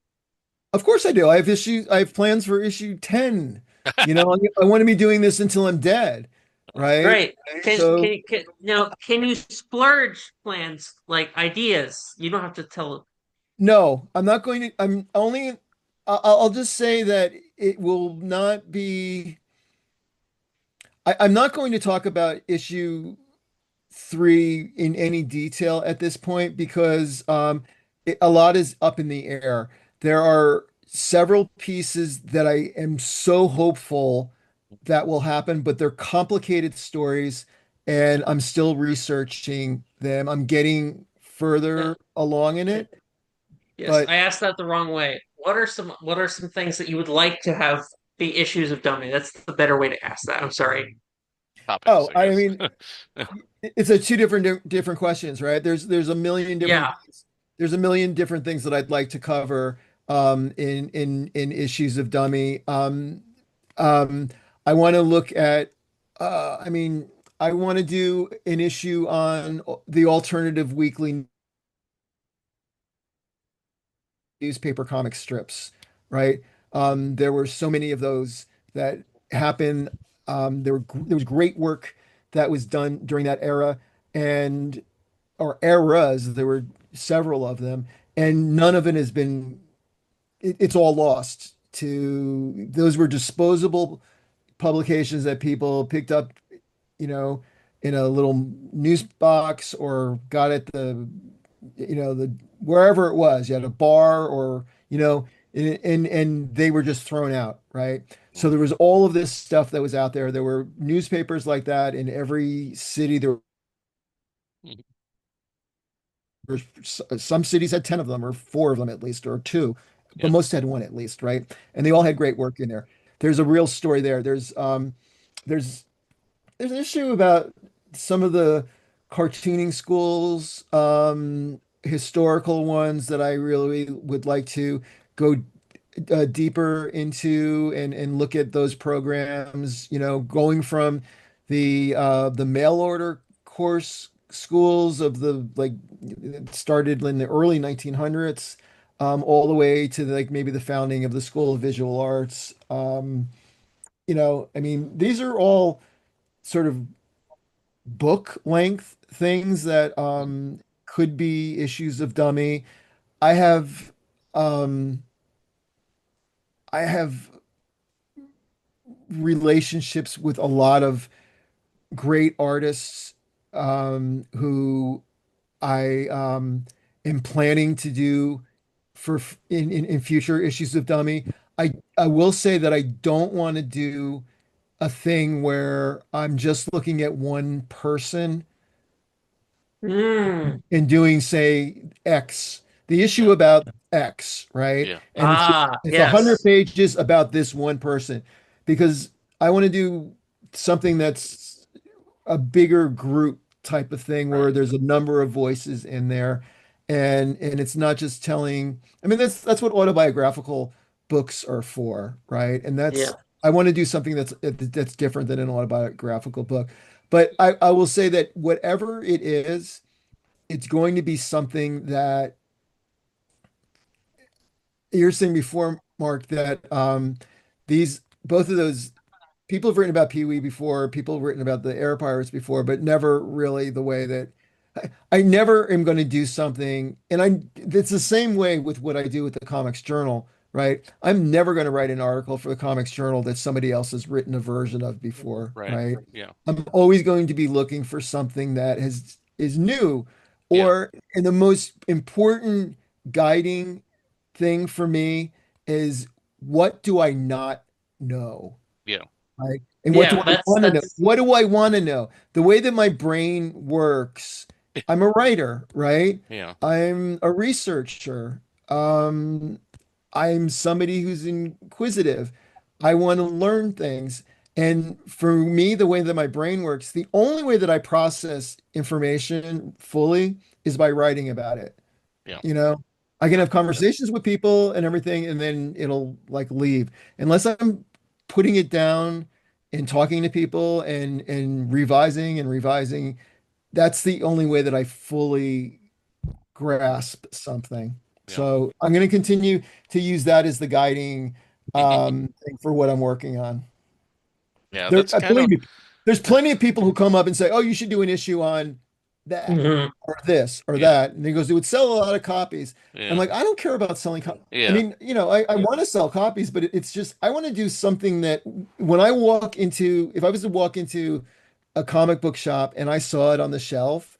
Of course I do. I have plans for issue 10. I want to be doing this until I'm dead, right? Great. So Can you splurge plans like ideas? You don't have to tell. no, I'm not going to, I'm only, I'll just say that it will not be, I'm not going to talk about issue 3 in any detail at this point because a lot is up in the air. There are several pieces that I am so hopeful that will happen, but they're complicated stories and I'm still researching them. I'm getting Uh, further along in uh, it. Yes, But I asked that the wrong way. What are some things that you would like to have be issues of dummy? That's the better way to ask that. I'm sorry. Topics, oh, I I guess. mean, it's a two different questions, right? There's a million different Yeah. things. There's a million different things that I'd like to cover in issues of Dummy. Um, I want to look at I mean, I want to do an issue on the alternative weekly newspaper comic strips, right? There were so many of those that happened. There was great work that was done during that era, and or eras. There were several of them, and none of it has been. It's all lost to those were disposable publications that people picked up, you know, in a little news box or got at the wherever it was, at a bar or, and they were just thrown out, right? So there was all of this stuff that was out there. There were newspapers like that in every city. There were some cities had 10 of them or four of them at least, or two, but Yeah. most had one at least, right? And they all had great work in there. There's a real story there. There's there's an issue about some of the cartooning schools, historical ones that I really would like to go deeper into and look at those programs, going from the mail order course schools of the like it started in the early 1900s, all the way to like maybe the founding of the School of Visual Arts. I mean, these are all sort of book length things that could be issues of Dummy. I have um I have relationships with a lot of great artists who I am planning to do for in future issues of Dummy. I will say that I don't want to do a thing where I'm just looking at one person Mm. and doing, say, X, the issue Yeah. about X, right? Yeah. And it's 100 Yes. pages about this one person because I want to do something that's a bigger group type of thing where Right. there's a number of voices in there and it's not just telling. I mean, that's what autobiographical books are for, right? And Yeah. I want to do something that's different than an autobiographical book. But I will say that whatever it is, it's going to be something that you're saying before, Mark, that these both of those people have written about Pee Wee before, people have written about the Air Pirates before, but never really the way that I never am going to do something. And it's the same way with what I do with the Comics Journal, right? I'm never going to write an article for the Comics Journal that somebody else has written a version of before, Right. right? Yeah. I'm always going to be looking for something that is new, Yeah. or and the most important guiding thing for me is what do I not know? Yeah. Right. And what do Yeah. I That's want to know? that's What do I want to know? The way that my brain works, I'm a writer, right? Yeah. I'm a researcher. Um, I'm somebody who's inquisitive. I want to learn things. And for me, the way that my brain works, the only way that I process information fully is by writing about it. Yeah. You know, I can have conversations with people and everything, and then it'll like leave. Unless I'm putting it down and talking to people and revising and revising, that's the only way that I fully grasp something. Yeah. So I'm going to continue to use that as the guiding thing for what I'm working on. Yeah. That's kind Believe of, me, there's plenty of people who come up and say, "Oh, you should do an issue on that mhm. or this or yeah. that." And he goes, "It would sell a lot of copies." I'm Yeah. like, I don't care about selling copies. I Yeah. mean, I want to sell copies, but it's just I want to do something that if I was to walk into a comic book shop and I saw it on the shelf,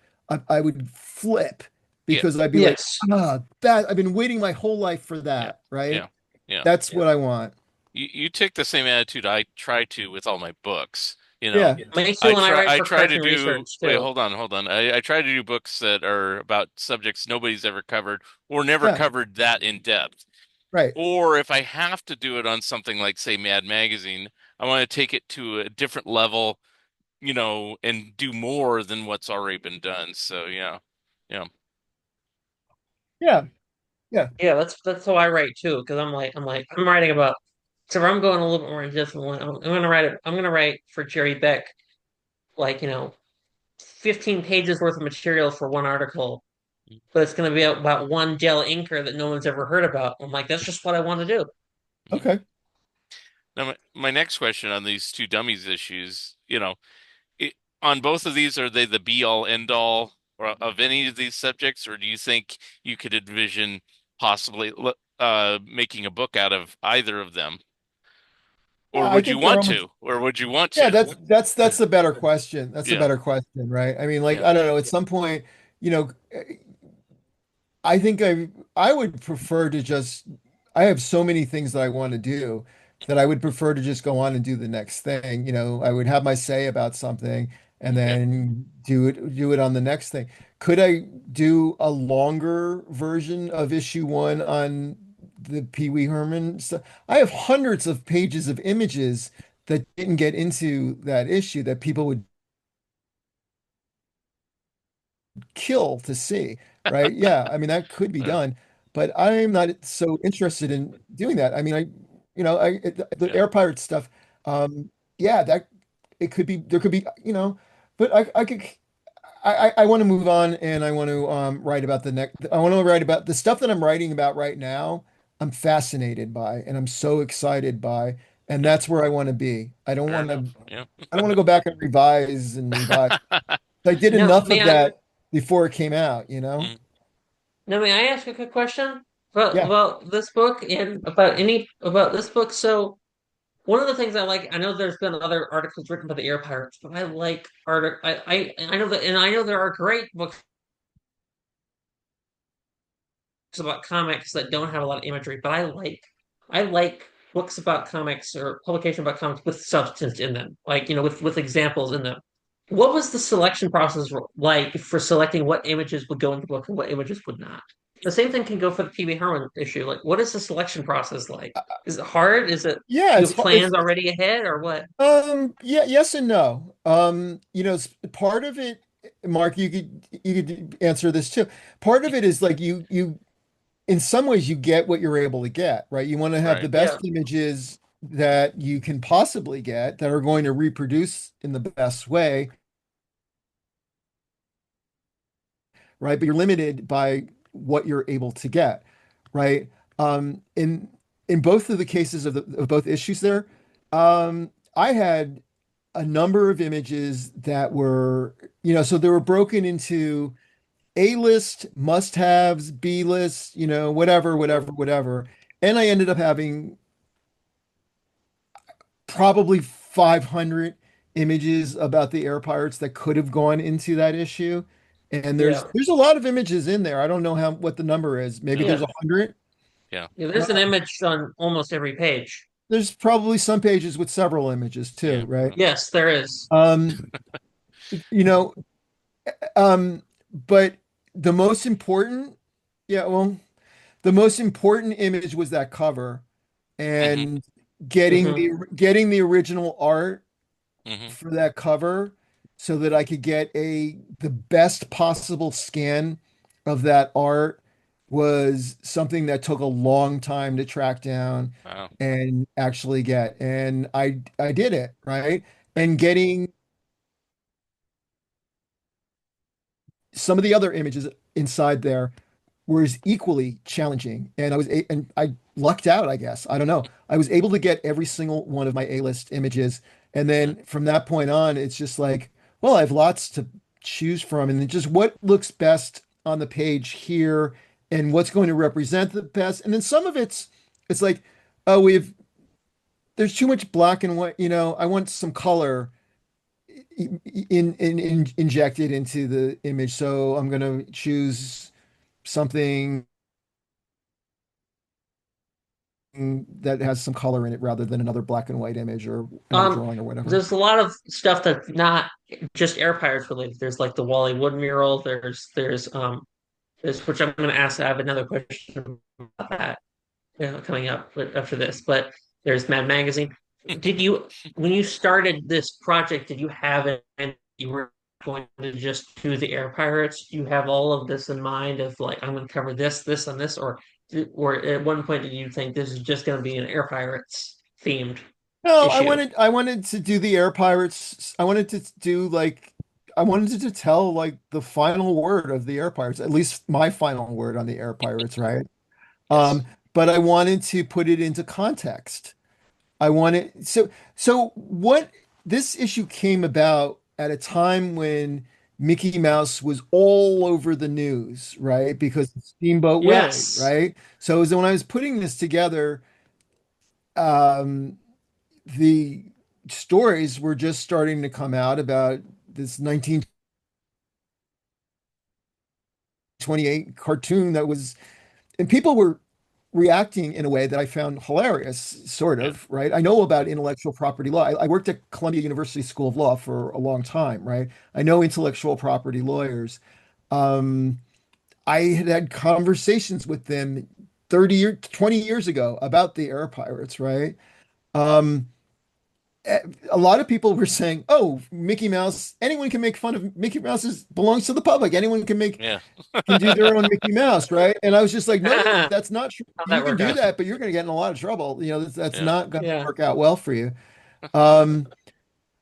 I would flip Yeah. because I'd be like, Yes. that I've been waiting my whole life for Yeah. that, right? Yeah. Yeah. That's what I want. You take the same attitude I try to with all my books. You know, Yeah. Me too when I write I for try to cartoon do, research wait, too. hold on. I try to do books that are about subjects nobody's ever covered or never Yeah. covered that in depth. Right. Or if I have to do it on something like, say, Mad Magazine, I want to take it to a different level, and do more than what's already been done. So yeah. Yeah. Yeah. Yeah. Yeah, that's how I write too. Because I'm writing about. So if I'm going a little bit more in depth, I'm gonna write it. I'm gonna write for Jerry Beck, like 15 pages worth of material for one article, but it's gonna be about one Dell inker that no one's ever heard about. I'm like, that's just what I want to do. Mhm. Okay. Now, my next question on these two dummies issues, it, on both of these, are they the be all end all of any of these subjects, or do you think you could envision possibly making a book out of either of them? Or Yeah, I would you think they're want almost to? Or would you want yeah, to? that's the better question. That's the Yeah, better question, right? I mean, like, yeah, I don't know, at some point, you know, I think I would prefer to just I have so many things that I want to do that I would prefer to just go on and do the next thing. I would have my say about something and okay. then do it on the next thing. Could I do a longer version of issue one on the Pee Wee Herman stuff? I have hundreds of pages of images that didn't get into that issue that people would kill to see, right? Yeah, I mean that could be Uh, done, but I'm not so interested in doing that. I mean, the yeah, Air Pirate stuff, yeah, that it could be there could be, but I want to move on and I want to write about the next. I want to write about the stuff that I'm writing about right now. I'm fascinated by and I'm so excited by, and yeah. that's where I want to be. Fair enough. Yeah. I don't want to go back and revise and revise. I did Now, enough of that before it came out? Mm, may I ask a quick question Yeah. about this book and about this book? So one of the things I like, I know there's been other articles written by the Air Pirates, but I like I know that, and I know there are great books about comics that don't have a lot of imagery, but I like books about comics or publication about comics with substance in them, like with examples in them. What was the selection process like for selecting what images would go into the book and what images would not? The same thing can go for the Pee Wee Herman issue. Like, what is the selection process like? Is it hard? Is it Yeah, do you it's have hard. plans already ahead or what? Yeah, yes and no. Part of it, Mark, you could answer this too. Part of it is like you in some ways you get what you're able to get, right? You want to have the right. Yeah. best images that you can possibly get that are going to reproduce in the best way, right? But you're limited by what you're able to get, right? In both of the cases of both issues there, I had a number of images that were, so they were broken into A list, must-haves, B list, whatever, whatever, whatever. And I ended up having probably 500 images about the air pirates that could have gone into that issue. And there's Yeah. there's a lot of images in there. I don't know what the number is. Maybe Yeah. there's Yeah. 100. Yeah. Yeah, Uh, there's an image on almost every page. there's probably some pages with several images too, Yeah. right? Yes, there is. Um, you know, but the most important, yeah, well, the most important image was that cover Hmm. and getting Hmm. the original art Hmm. for that cover so that I could get the best possible scan of that art was something that took a long time to track down Wow. and actually get. And I did it, right? And getting some of the other images inside there was equally challenging. And I lucked out, I guess. I don't know. I was able to get every single one of my A-list images. And Yeah. then from that point on, it's just like, well, I have lots to choose from. And then just what looks best on the page here and what's going to represent the best. And then some of it's like, oh, there's too much black and white, I want some color injected into the image. So I'm going to choose something that has some color in it rather than another black and white image or another Um, drawing or whatever. there's a lot of stuff that's not just Air Pirates related. There's like the Wally Wood mural. There's which I'm going to ask. I have another question about that coming up after this. But there's Mad Magazine. Did you, when you started this project, did you have it and you were going to just do the Air Pirates? Do you have all of this in mind of like I'm going to cover this, this, and this, or at one point did you think this is just going to be an Air Pirates themed No, issue? I wanted to do the Air Pirates. I wanted to do like I wanted to tell like the final word of the Air Pirates, at least my final word on the Air Pirates, right? Yes. Um, but I wanted to put it into context. I wanted so what this issue came about at a time when Mickey Mouse was all over the news, right? Because of Steamboat Willie, Yes. right? So it was when I was putting this together, um, the stories were just starting to come out about this 1928 cartoon that was, and people were reacting in a way that I found hilarious, sort Yeah. of, right? I know about intellectual property law. I worked at Columbia University School of Law for a long time, right? I know intellectual property lawyers. Um, I had had conversations with them 20 years ago about the air pirates, right? Um, a lot of people were saying, "Oh, Mickey Mouse, anyone can make fun of Mickey Mouse is belongs to the public. Anyone Yeah. can do their own Mickey Mouse, right?" And I was just like, "No, How'd that's not true. You that can work do out? that, but you're going to get in a lot of trouble. That's Yeah. not going to Yeah. work out well for you." Um,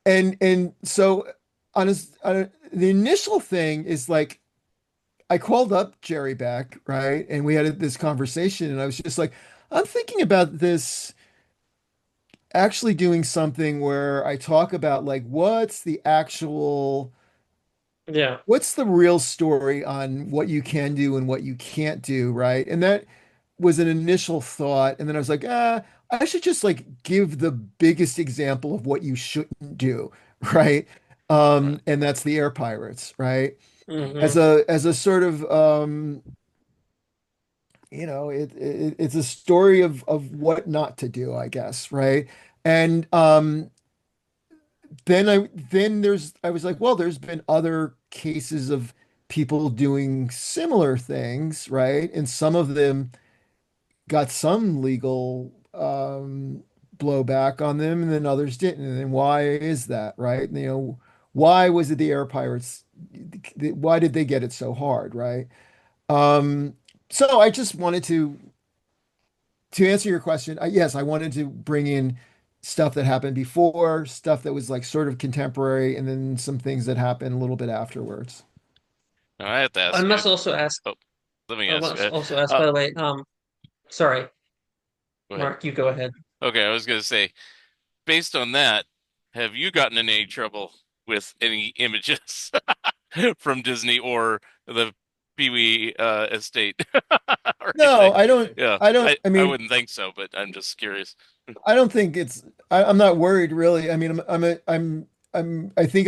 and so the initial thing is like I called up Jerry Beck, right? And we had this conversation, and I was just like, I'm thinking about this actually doing something where I talk about like Yeah. what's the real story on what you can do and what you can't do, right? And that was an initial thought. And then I was like, I should just like give the biggest example of what you shouldn't do, right? Right. And that's the air pirates, right? Hmm. As a sort of it's a story of what not to do, I guess, right? And then I was like, well, there's been other cases of people doing similar things, right? And some of them got some legal blowback on them, and then others didn't. And then why is that, right? And, why was it the air pirates? Why did they get it so hard, right? Um, so I just wanted to answer your question, yes, I wanted to bring in stuff that happened before, stuff that was like sort of contemporary, and then some things that happened a little bit afterwards. Now I have to I ask you. must also ask. Oh, let me I ask. must also ask. Uh, By the way, sorry, Go ahead. Mark, you go ahead. Okay, I was gonna say, based on that, have you gotten in any trouble with any images from Disney or the Pee-wee estate or No, anything? Yeah, I don't, I I mean, wouldn't think so, but I'm just curious. I don't think I'm not worried really. I mean, I think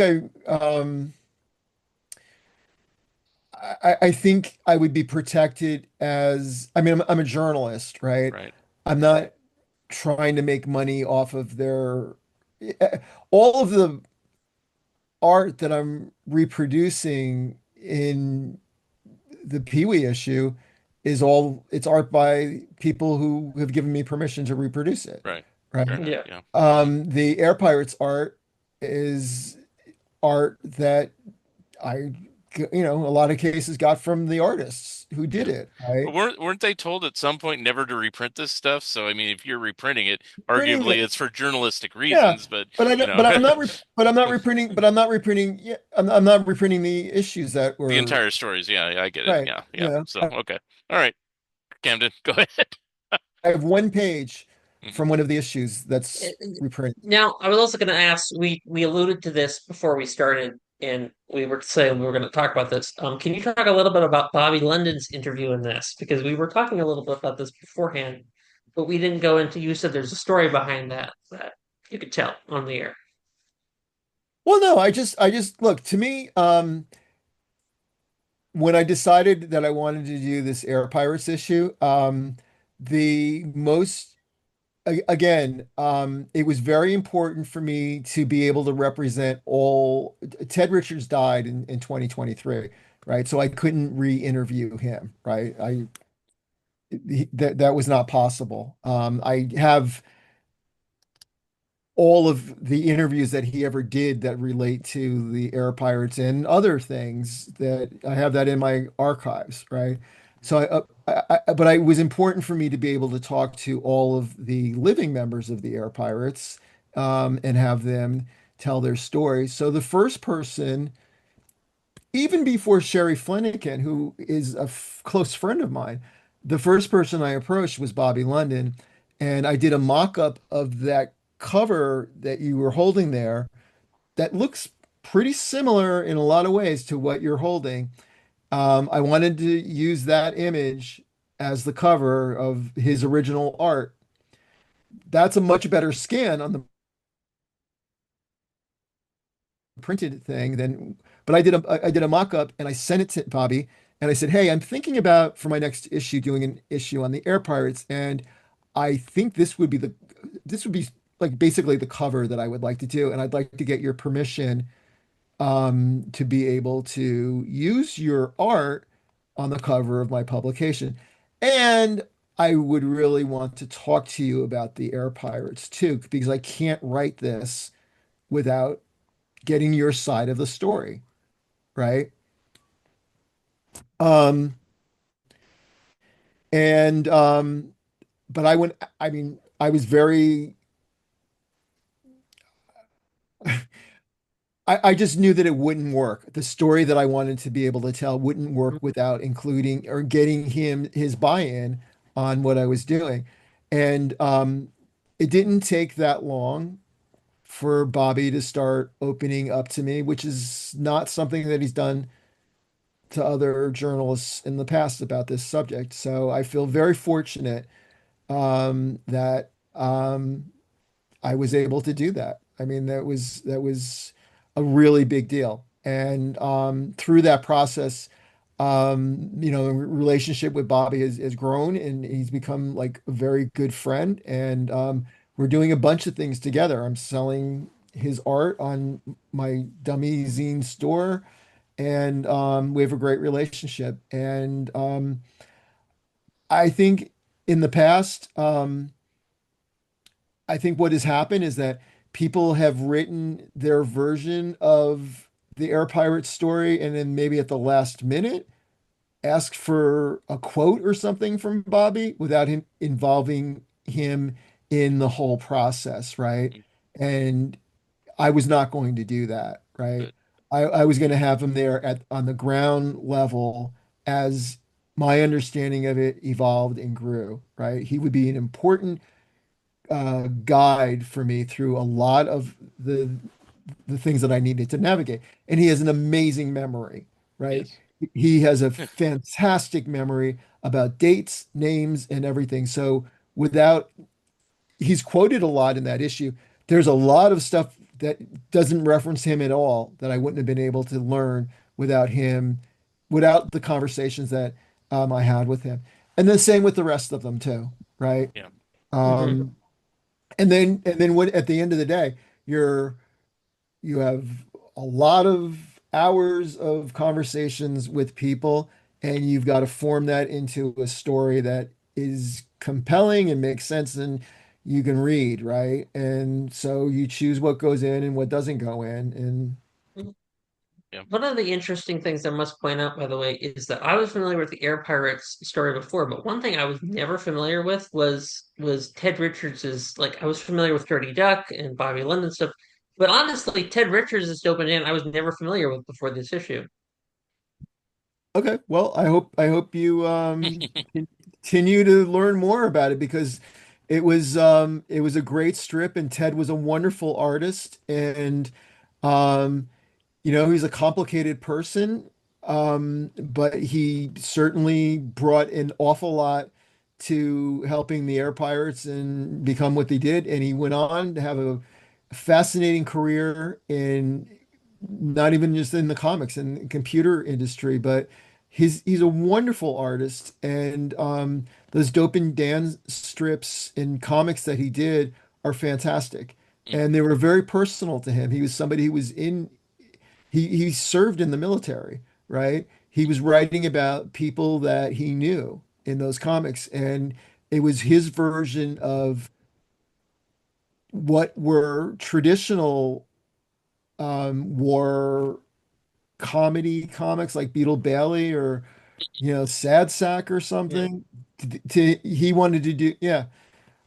I think I would be protected I mean, I'm a journalist, right? Right, I'm not trying to make money off of all of the art that I'm reproducing in the Pee-wee issue it's art by people who have given me permission to reproduce it, right. Fair right? enough. Yeah. Yeah. The Air Pirates art is art that I, a lot of cases got from the artists who did Yeah. it, But right? weren't they told at some point never to reprint this stuff? So I mean, if you're reprinting it, Printing arguably it, it's for journalistic yeah, reasons, but but I you don't, know, but I'm not reprinting, yeah, I'm not reprinting the issues that the were, entire stories. Yeah, I get it. right, Yeah, yeah. So okay, all right, Camden, go ahead. I have one page Mhm. from one of the issues that's Uh, reprinted. Now, I was also going to ask. We alluded to this before we started, and we were saying we were going to talk about this. Can you talk a little bit about Bobby London's interview in this? Because we were talking a little bit about this beforehand, but we didn't go into. You said there's a story behind that you could tell on the air. Well, no, I just look to me, when I decided that I wanted to do this Air Pirates issue, the most again, it was very important for me to be able to represent all. Ted Richards died in 2023, right? So I couldn't re-interview him, right? That was not possible. I have all of the interviews that he ever did that relate to the air pirates and other things that I have that in my archives, right? So but it was important for me to be able to talk to all of the living members of the air pirates, and have them tell their stories. So the first person, even before Sherry Flanagan, who is a close friend of mine, the first person I approached was Bobby London, and I did a mock-up of that cover that you were holding there that looks pretty similar in a lot of ways to what you're holding. I wanted to use that image as the cover of his original art. That's a much better scan on the printed thing than, but I did a mock-up and I sent it to Bobby and I said, "Hey, I'm thinking about for my next issue doing an issue on the air pirates, and I think this would be like basically the cover that I would like to do, and I'd like to get your permission to be able to use your art on the cover of my publication. And I would really want to talk to you about the air pirates too, because I can't write this without getting your side of the story, right? Um, and but I mean, I was very I just knew that it wouldn't work. The story that I wanted to be able to tell wouldn't work without including or getting him his buy-in on what I was doing. And it didn't take that long for Bobby to start opening up to me, which is not something that he's done to other journalists in the past about this subject. So I feel very fortunate that I was able to do that. I mean, that was a really big deal. And through that process, the relationship with Bobby has grown, and he's become like a very good friend. And we're doing a bunch of things together. I'm selling his art on my dummy zine store, and we have a great relationship. And I think in the past, I think what has happened is that people have written their version of the Air Pirates story, and then maybe at the last minute asked for a quote or something from Bobby without him involving him in the whole process, right? And I was not going to do that, right? Good. I was going to have him there at on the ground level as my understanding of it evolved and grew, right? He would be an important guide for me through a lot of the things that I needed to navigate. And he has an amazing memory, right? Yes. He has a fantastic memory about dates, names, and everything. So without, he's quoted a lot in that issue. There's a lot of stuff that doesn't reference him at all that I wouldn't have been able to learn without him, without the conversations that I had with him. And the same with the rest of them too, right? Yeah. Hmm. Um, and then what at the end of the day, you have a lot of hours of conversations with people, and you've got to form that into a story that is compelling and makes sense and you can read, right? And so you choose what goes in and what doesn't go in. And Yeah. One of the interesting things I must point out, by the way, is that I was familiar with the Air Pirates story before, but one thing I was never familiar with was Ted Richards's. Like I was familiar with Dirty Duck and Bobby London stuff, but honestly, Ted Richards is open in I was never familiar with before this issue. okay, well, I hope you continue to learn more about it because it was a great strip, and Ted was a wonderful artist. And um he's a complicated person, but he certainly brought an awful lot to helping the Air Pirates and become what they did. And he went on to have a fascinating career in not even just in the comics and computer industry, but he's a wonderful artist, and those Dope and Dan strips and comics that he did are fantastic, Mm, and they were very personal to him. He was somebody who was in he served in the military, right? He was writing about people that he knew in those comics, and it was his version of what were traditional war comedy comics like Beetle Bailey or Sad Sack or Yeah. something. He wanted to do, yeah.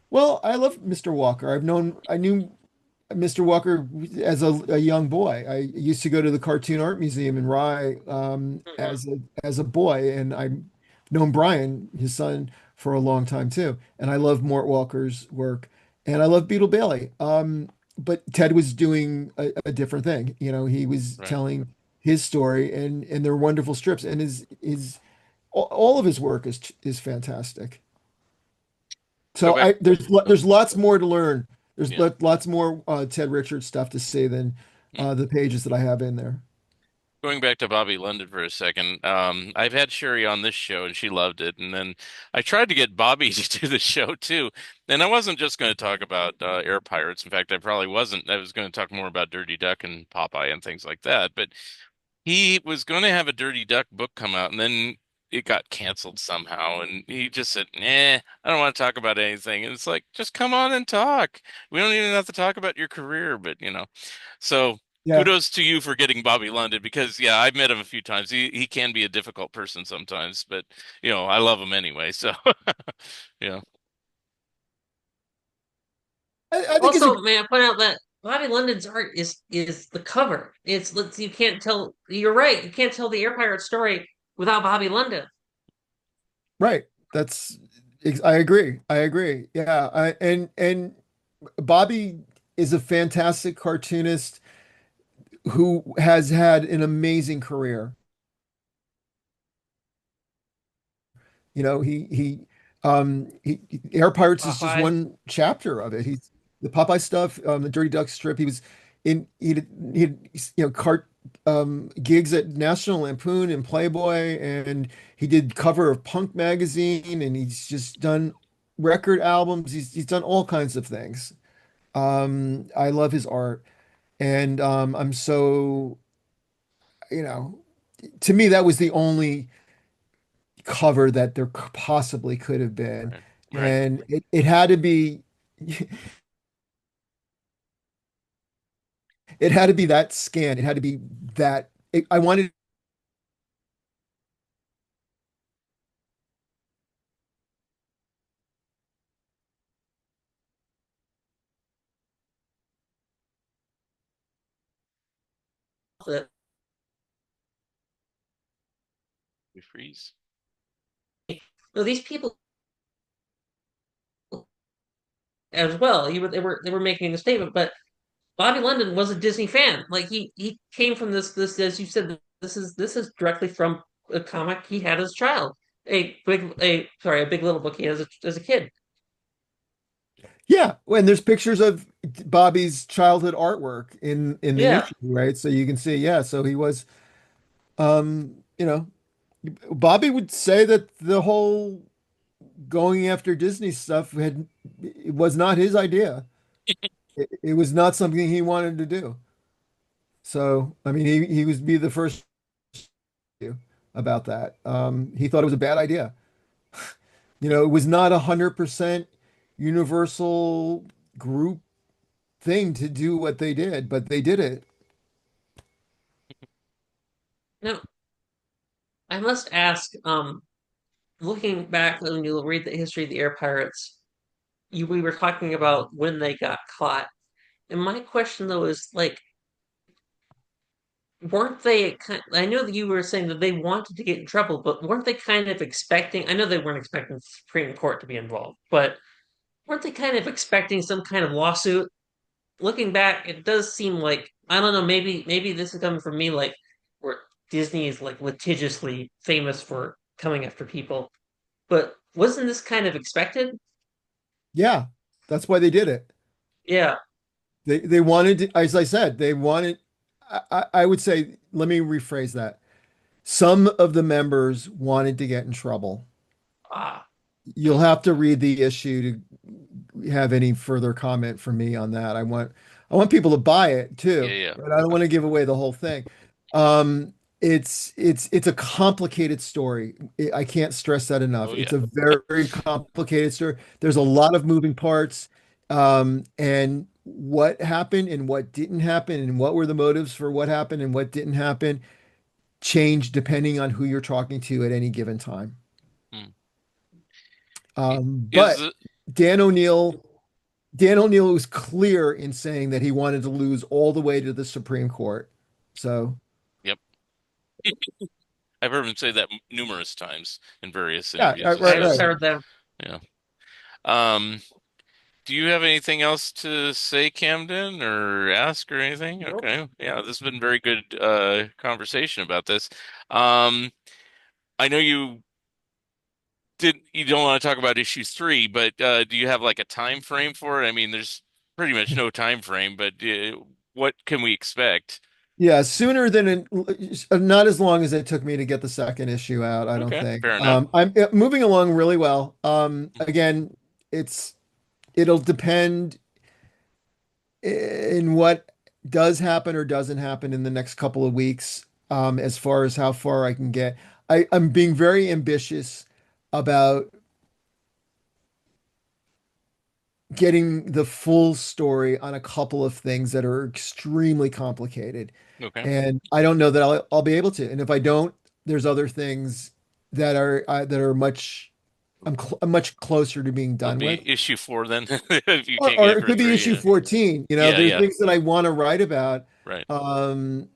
Well, I love Mr. Walker. I knew Mr. Walker as a young boy. I used to go to the Cartoon Art Museum in Rye Mhm. as a boy, and I've known Brian, his son, for a long time too. And I love Mort Walker's work, and I love Beetle Bailey. But Ted was doing a different thing. He was right. telling his story, and they're wonderful strips, and his all of his work is fantastic. Go So back. Oh, there's lots more to learn. There's yeah. lots more Ted Richards stuff to say than Mm. the pages that I have in there. Going back to Bobby London for a second, I've had Sherry on this show and she loved it. And then I tried to get Bobby to do the show too. And I wasn't just going to talk about air pirates. In fact, I probably wasn't. I was going to talk more about Dirty Duck and Popeye and things like that. But he was going to have a Dirty Duck book come out, and then it got canceled somehow. And he just said, "Nah, I don't want to talk about anything." And it's like, just come on and talk. We don't even have to talk about your career, but So Yeah. kudos to you for getting Bobby London because yeah, I've met him a few times. He can be a difficult person sometimes, but I love him anyway. So yeah, I think it's a Also, may I point out that Bobby London's art is the cover. You can't tell. You're right. You can't tell the Air Pirate story without Bobby London. right. That's I agree. I agree. Yeah. And Bobby is a fantastic cartoonist who has had an amazing career. Air Pirates is just Popeye. one chapter of it. He's the Popeye stuff, the Dirty Duck strip. He was in he had cart gigs at National Lampoon and Playboy, and he did cover of Punk magazine, and he's just done record albums. He's done all kinds of things. I love his art, and I'm so you know to me that was the only cover that there possibly could have been. right, right. And it had to be it had to be that scan. It had to be I wanted That We freeze. no, these people as well. They were making a statement, but Bobby London was a Disney fan. Like he came from this as you said. This is directly from a comic he had as a child. A Big Little Book he had as a kid. yeah, and there's pictures of Bobby's childhood artwork in the Yeah. issue, right? So you can see, yeah, so he was Bobby would say that the whole going after Disney stuff it was not his idea. It was not something he wanted to do. So, I mean, he was be the first to about that. He thought it was a bad idea. It was not 100% universal group thing to do what they did, but they did it. Now I must ask. Looking back when you read the history of the air pirates, we were talking about when they got caught. And my question though is like, weren't they I know that you were saying that they wanted to get in trouble, but weren't they kind of expecting, I know they weren't expecting the Supreme Court to be involved, but weren't they kind of expecting some kind of lawsuit? Looking back, it does seem like, I don't know, maybe this is coming from me, like where Disney is like litigiously famous for coming after people, but wasn't this kind of expected? Yeah, that's why they did it. Yeah. They wanted to, as I said, they wanted I would say, let me rephrase that. Some of the members wanted to get in trouble. Ah, You'll have to read the issue to have any further comment from me on that. I want people to buy it yeah, too, yeah. but I don't want to give away the whole thing. It's a complicated story. I can't stress that enough. Oh It's yeah. a very complicated story. There's a lot of moving parts, and what happened and what didn't happen and what were the motives for what happened and what didn't happen change depending on who you're talking to at any given time. Hmm. Is But Dan O'Neill, Dan O'Neill was clear in saying that he wanted to lose all the way to the Supreme Court. So, yep. I've heard him say that numerous times in various yeah, interviews and I right, have stuff. right. heard that. Yeah. Um, do you have anything else to say, Camden, or ask or anything? Nope. Okay. Yeah, this has been very good conversation about this. Um, I know you don't want to talk about issue three, but do you have like a time frame for it? I mean, there's pretty much no time frame, but what can we expect? Yeah, sooner than not as long as it took me to get the second issue out, I don't Okay, think. fair enough. I'm moving along really well. Again, it's it'll depend in what does happen or doesn't happen in the next couple of weeks, as far as how far I can get. I'm being very ambitious about getting the full story on a couple of things that are extremely complicated. Okay. And I don't know that I'll be able to. And if I don't, there's other things that are I'm much closer to being It'll done with. be issue four then, if you can't Or get it for could be three. issue Yeah, 14. yeah, There's yeah. things that I want to write about. Right. Um,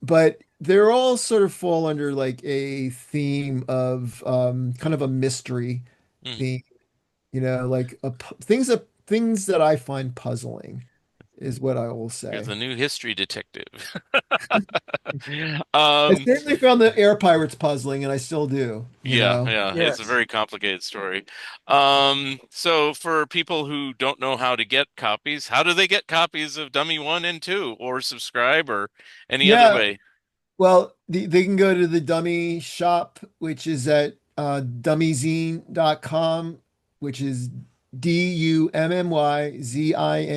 but they're all sort of fall under like a theme of kind of a mystery Mm. theme, like things that I find puzzling is what I will You're say. the new history detective. I Um, certainly found the air pirates puzzling, and I still do, yeah, yeah, it's a Yes. very complicated story. So for people who don't know how to get copies, how do they get copies of Dummy One and Two, or subscribe, or any other Yeah, way? well, they can go to the dummy shop, which is at dummyzine.com, which is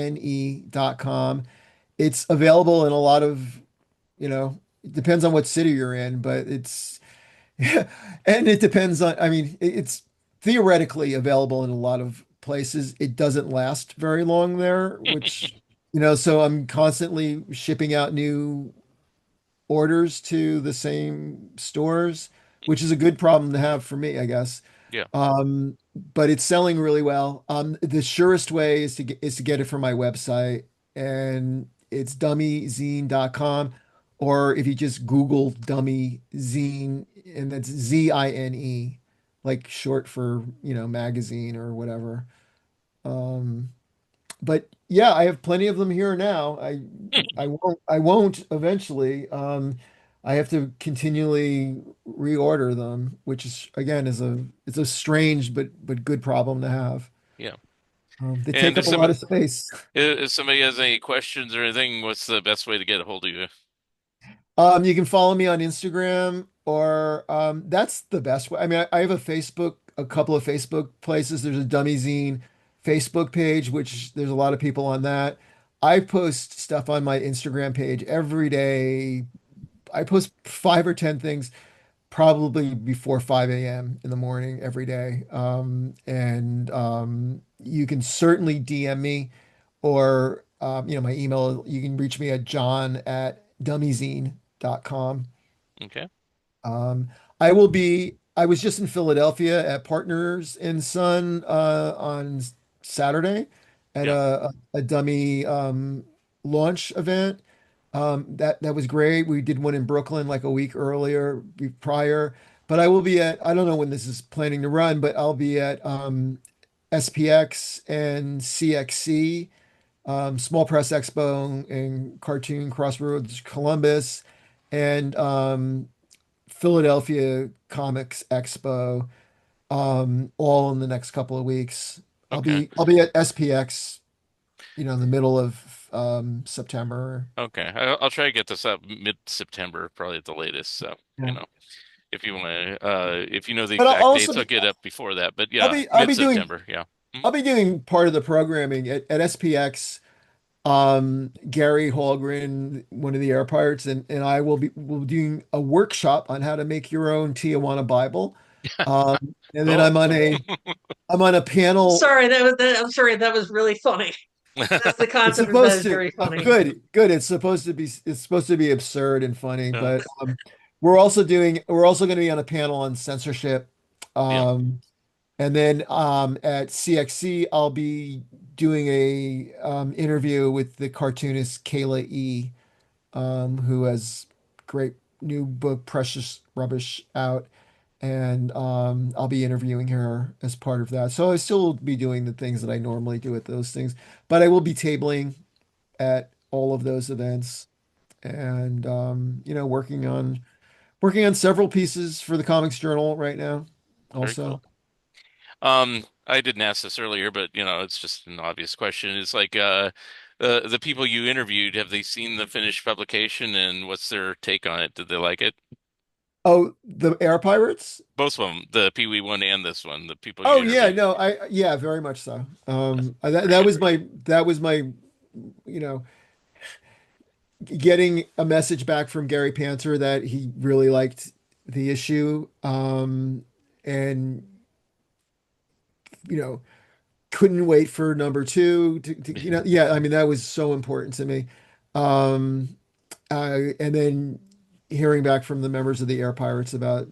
dummyzine.com. It's available in a lot of, it depends on what city you're in, but and it depends on, I mean, it's theoretically available in a lot of places. It doesn't last very long there, which, so I'm constantly shipping out new orders to the same stores, which is a good problem to have for me, I guess. Yeah. But it's selling really well. The surest way is to get it from my website, and it's dummyzine.com. Or if you just Google dummy zine, and that's Zine, like short for, magazine or whatever. Um, but yeah, I have plenty of them here now. I won't eventually. I have to continually reorder them, which is again it's a strange but good problem to have. Yeah. They And take up a lot of space. if somebody has any questions or anything, what's the best way to get a hold of you? You can follow me on Instagram, or that's the best way. I mean, I have a couple of Facebook places. There's a Dummy Zine Facebook page, which there's a lot of people on that. I post stuff on my Instagram page every day. I post 5 or 10 things probably before 5 a.m. in the morning every day. And you can certainly DM me, or my email. You can reach me at john@dummyzine.com. Okay. Um, I was just in Philadelphia at Partners and Son on Saturday at Yeah. a dummy launch event. That was great. We did one in Brooklyn like a week prior. But I don't know when this is planning to run, but I'll be at SPX and CXC, Small Press Expo and Cartoon Crossroads Columbus, and Philadelphia Comics Expo, all in the next couple of weeks. I'll Okay. be I'll be at SPX in the middle of September. Okay, I'll try to get this up mid-September, probably at the latest. So, Yeah. if you want to, if you know the But I'll exact also dates, I'll be get up before that. But I'll yeah, be I'll be doing mid-September. Yeah. Mhm. I'll be doing part of the programming at SPX. Gary Hallgren, one of the Air Pirates, and I will be doing a workshop on how to make your own Tijuana Bible. And then Cool. I'm on a panel. Sorry, I'm sorry, that was really funny. That's the It's concept of that supposed is to. very Oh, funny. good. It's supposed to be absurd and funny, Yeah. but we're also going to be on a panel on censorship. Yeah. Um, and then at CXC, I'll be doing a interview with the cartoonist Kayla E, who has great new book, Precious Rubbish, out. And I'll be interviewing her as part of that. So I still will be doing the things that I normally do at those things, but I will be tabling at all of those events and working on several pieces for the Comics Journal right now Very also. cool. I didn't ask this earlier, but it's just an obvious question. It's like the people you interviewed, have they seen the finished publication and what's their take on it? Did they like it? Oh, the Air Pirates? Both of them, the Pee Wee one and this one, the people you Oh yeah, interviewed. no, yeah, very much so. That's That, pretty that good. was my, you know, getting a message back from Gary Panther that he really liked the issue, and you know, couldn't wait for number two yeah, I mean, that was so important to me. Um, and then hearing back from the members of the Air Pirates about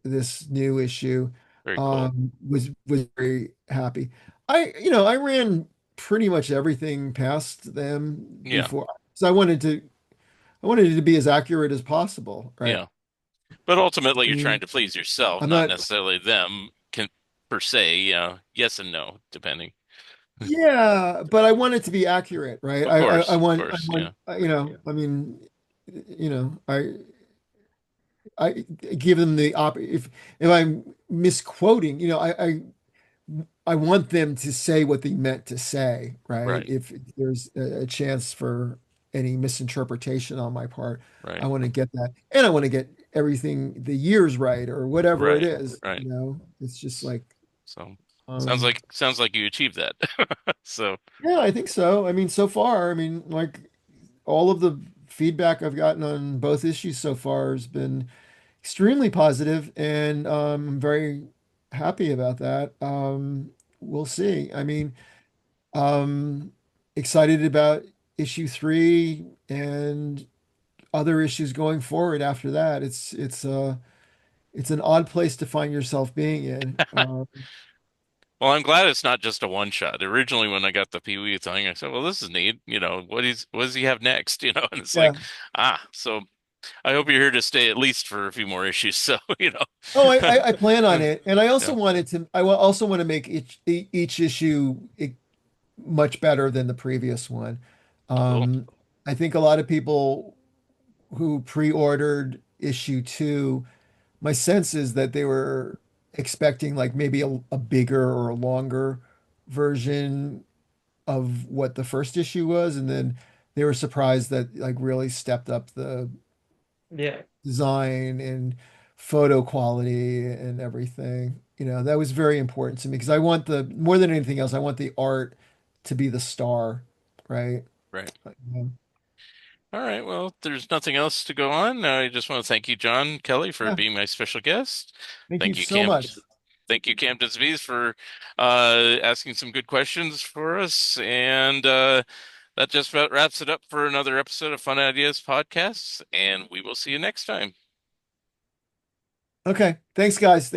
this new issue, Very cool. was very happy. I ran pretty much everything past them Yeah, before, so I wanted it to be as accurate as possible, right? yeah. But ultimately, I you're trying mean, to please yourself, I'm not not. necessarily them, per se. Yes and no, depending. Yeah, but I want it to be accurate, right? I Of want, course, yeah, I mean, you know, I give them the if I'm misquoting, I want them to say what they meant to say, right? right, If there's a chance for any misinterpretation on my part, I right, want to get that, and I want to get everything the years right or whatever it right, is, right. It's just like, So um, sounds like you achieved that. So yeah, I think so. I mean, so far, I mean, like all of the feedback I've gotten on both issues so far has been extremely positive, and I'm very happy about that. We'll see. I mean, um, excited about issue three and other issues going forward after that. It's an odd place to find yourself being in. well, I'm glad it's not just a one shot. Originally, when I got the Pee Wee thing, I said, "Well, this is neat. What does he have next?" And it's Yeah. like, so I hope you're here to stay at least for a few more issues. So, Oh, I plan on it, and yeah, I will also want to make each issue much better than the previous one. cool. Um, I think a lot of people who pre-ordered issue two, my sense is that they were expecting like maybe a bigger or a longer version of what the first issue was, and then they were surprised that like really stepped up the Yeah. design and photo quality and everything. That was very important to me because I want more than anything else, I want the art to be the star, right? Right. Yeah. All right. Well, if there's nothing else to go on. I just want to thank you, John Kelly, for Yeah. being my special guest. Thank you Thank you, so Cam. much. Thank you, Kamden Spies, for asking some good questions for us. And that just about wraps it up for another episode of Fun Ideas Podcasts. And we will see you next time. Okay. Thanks, guys.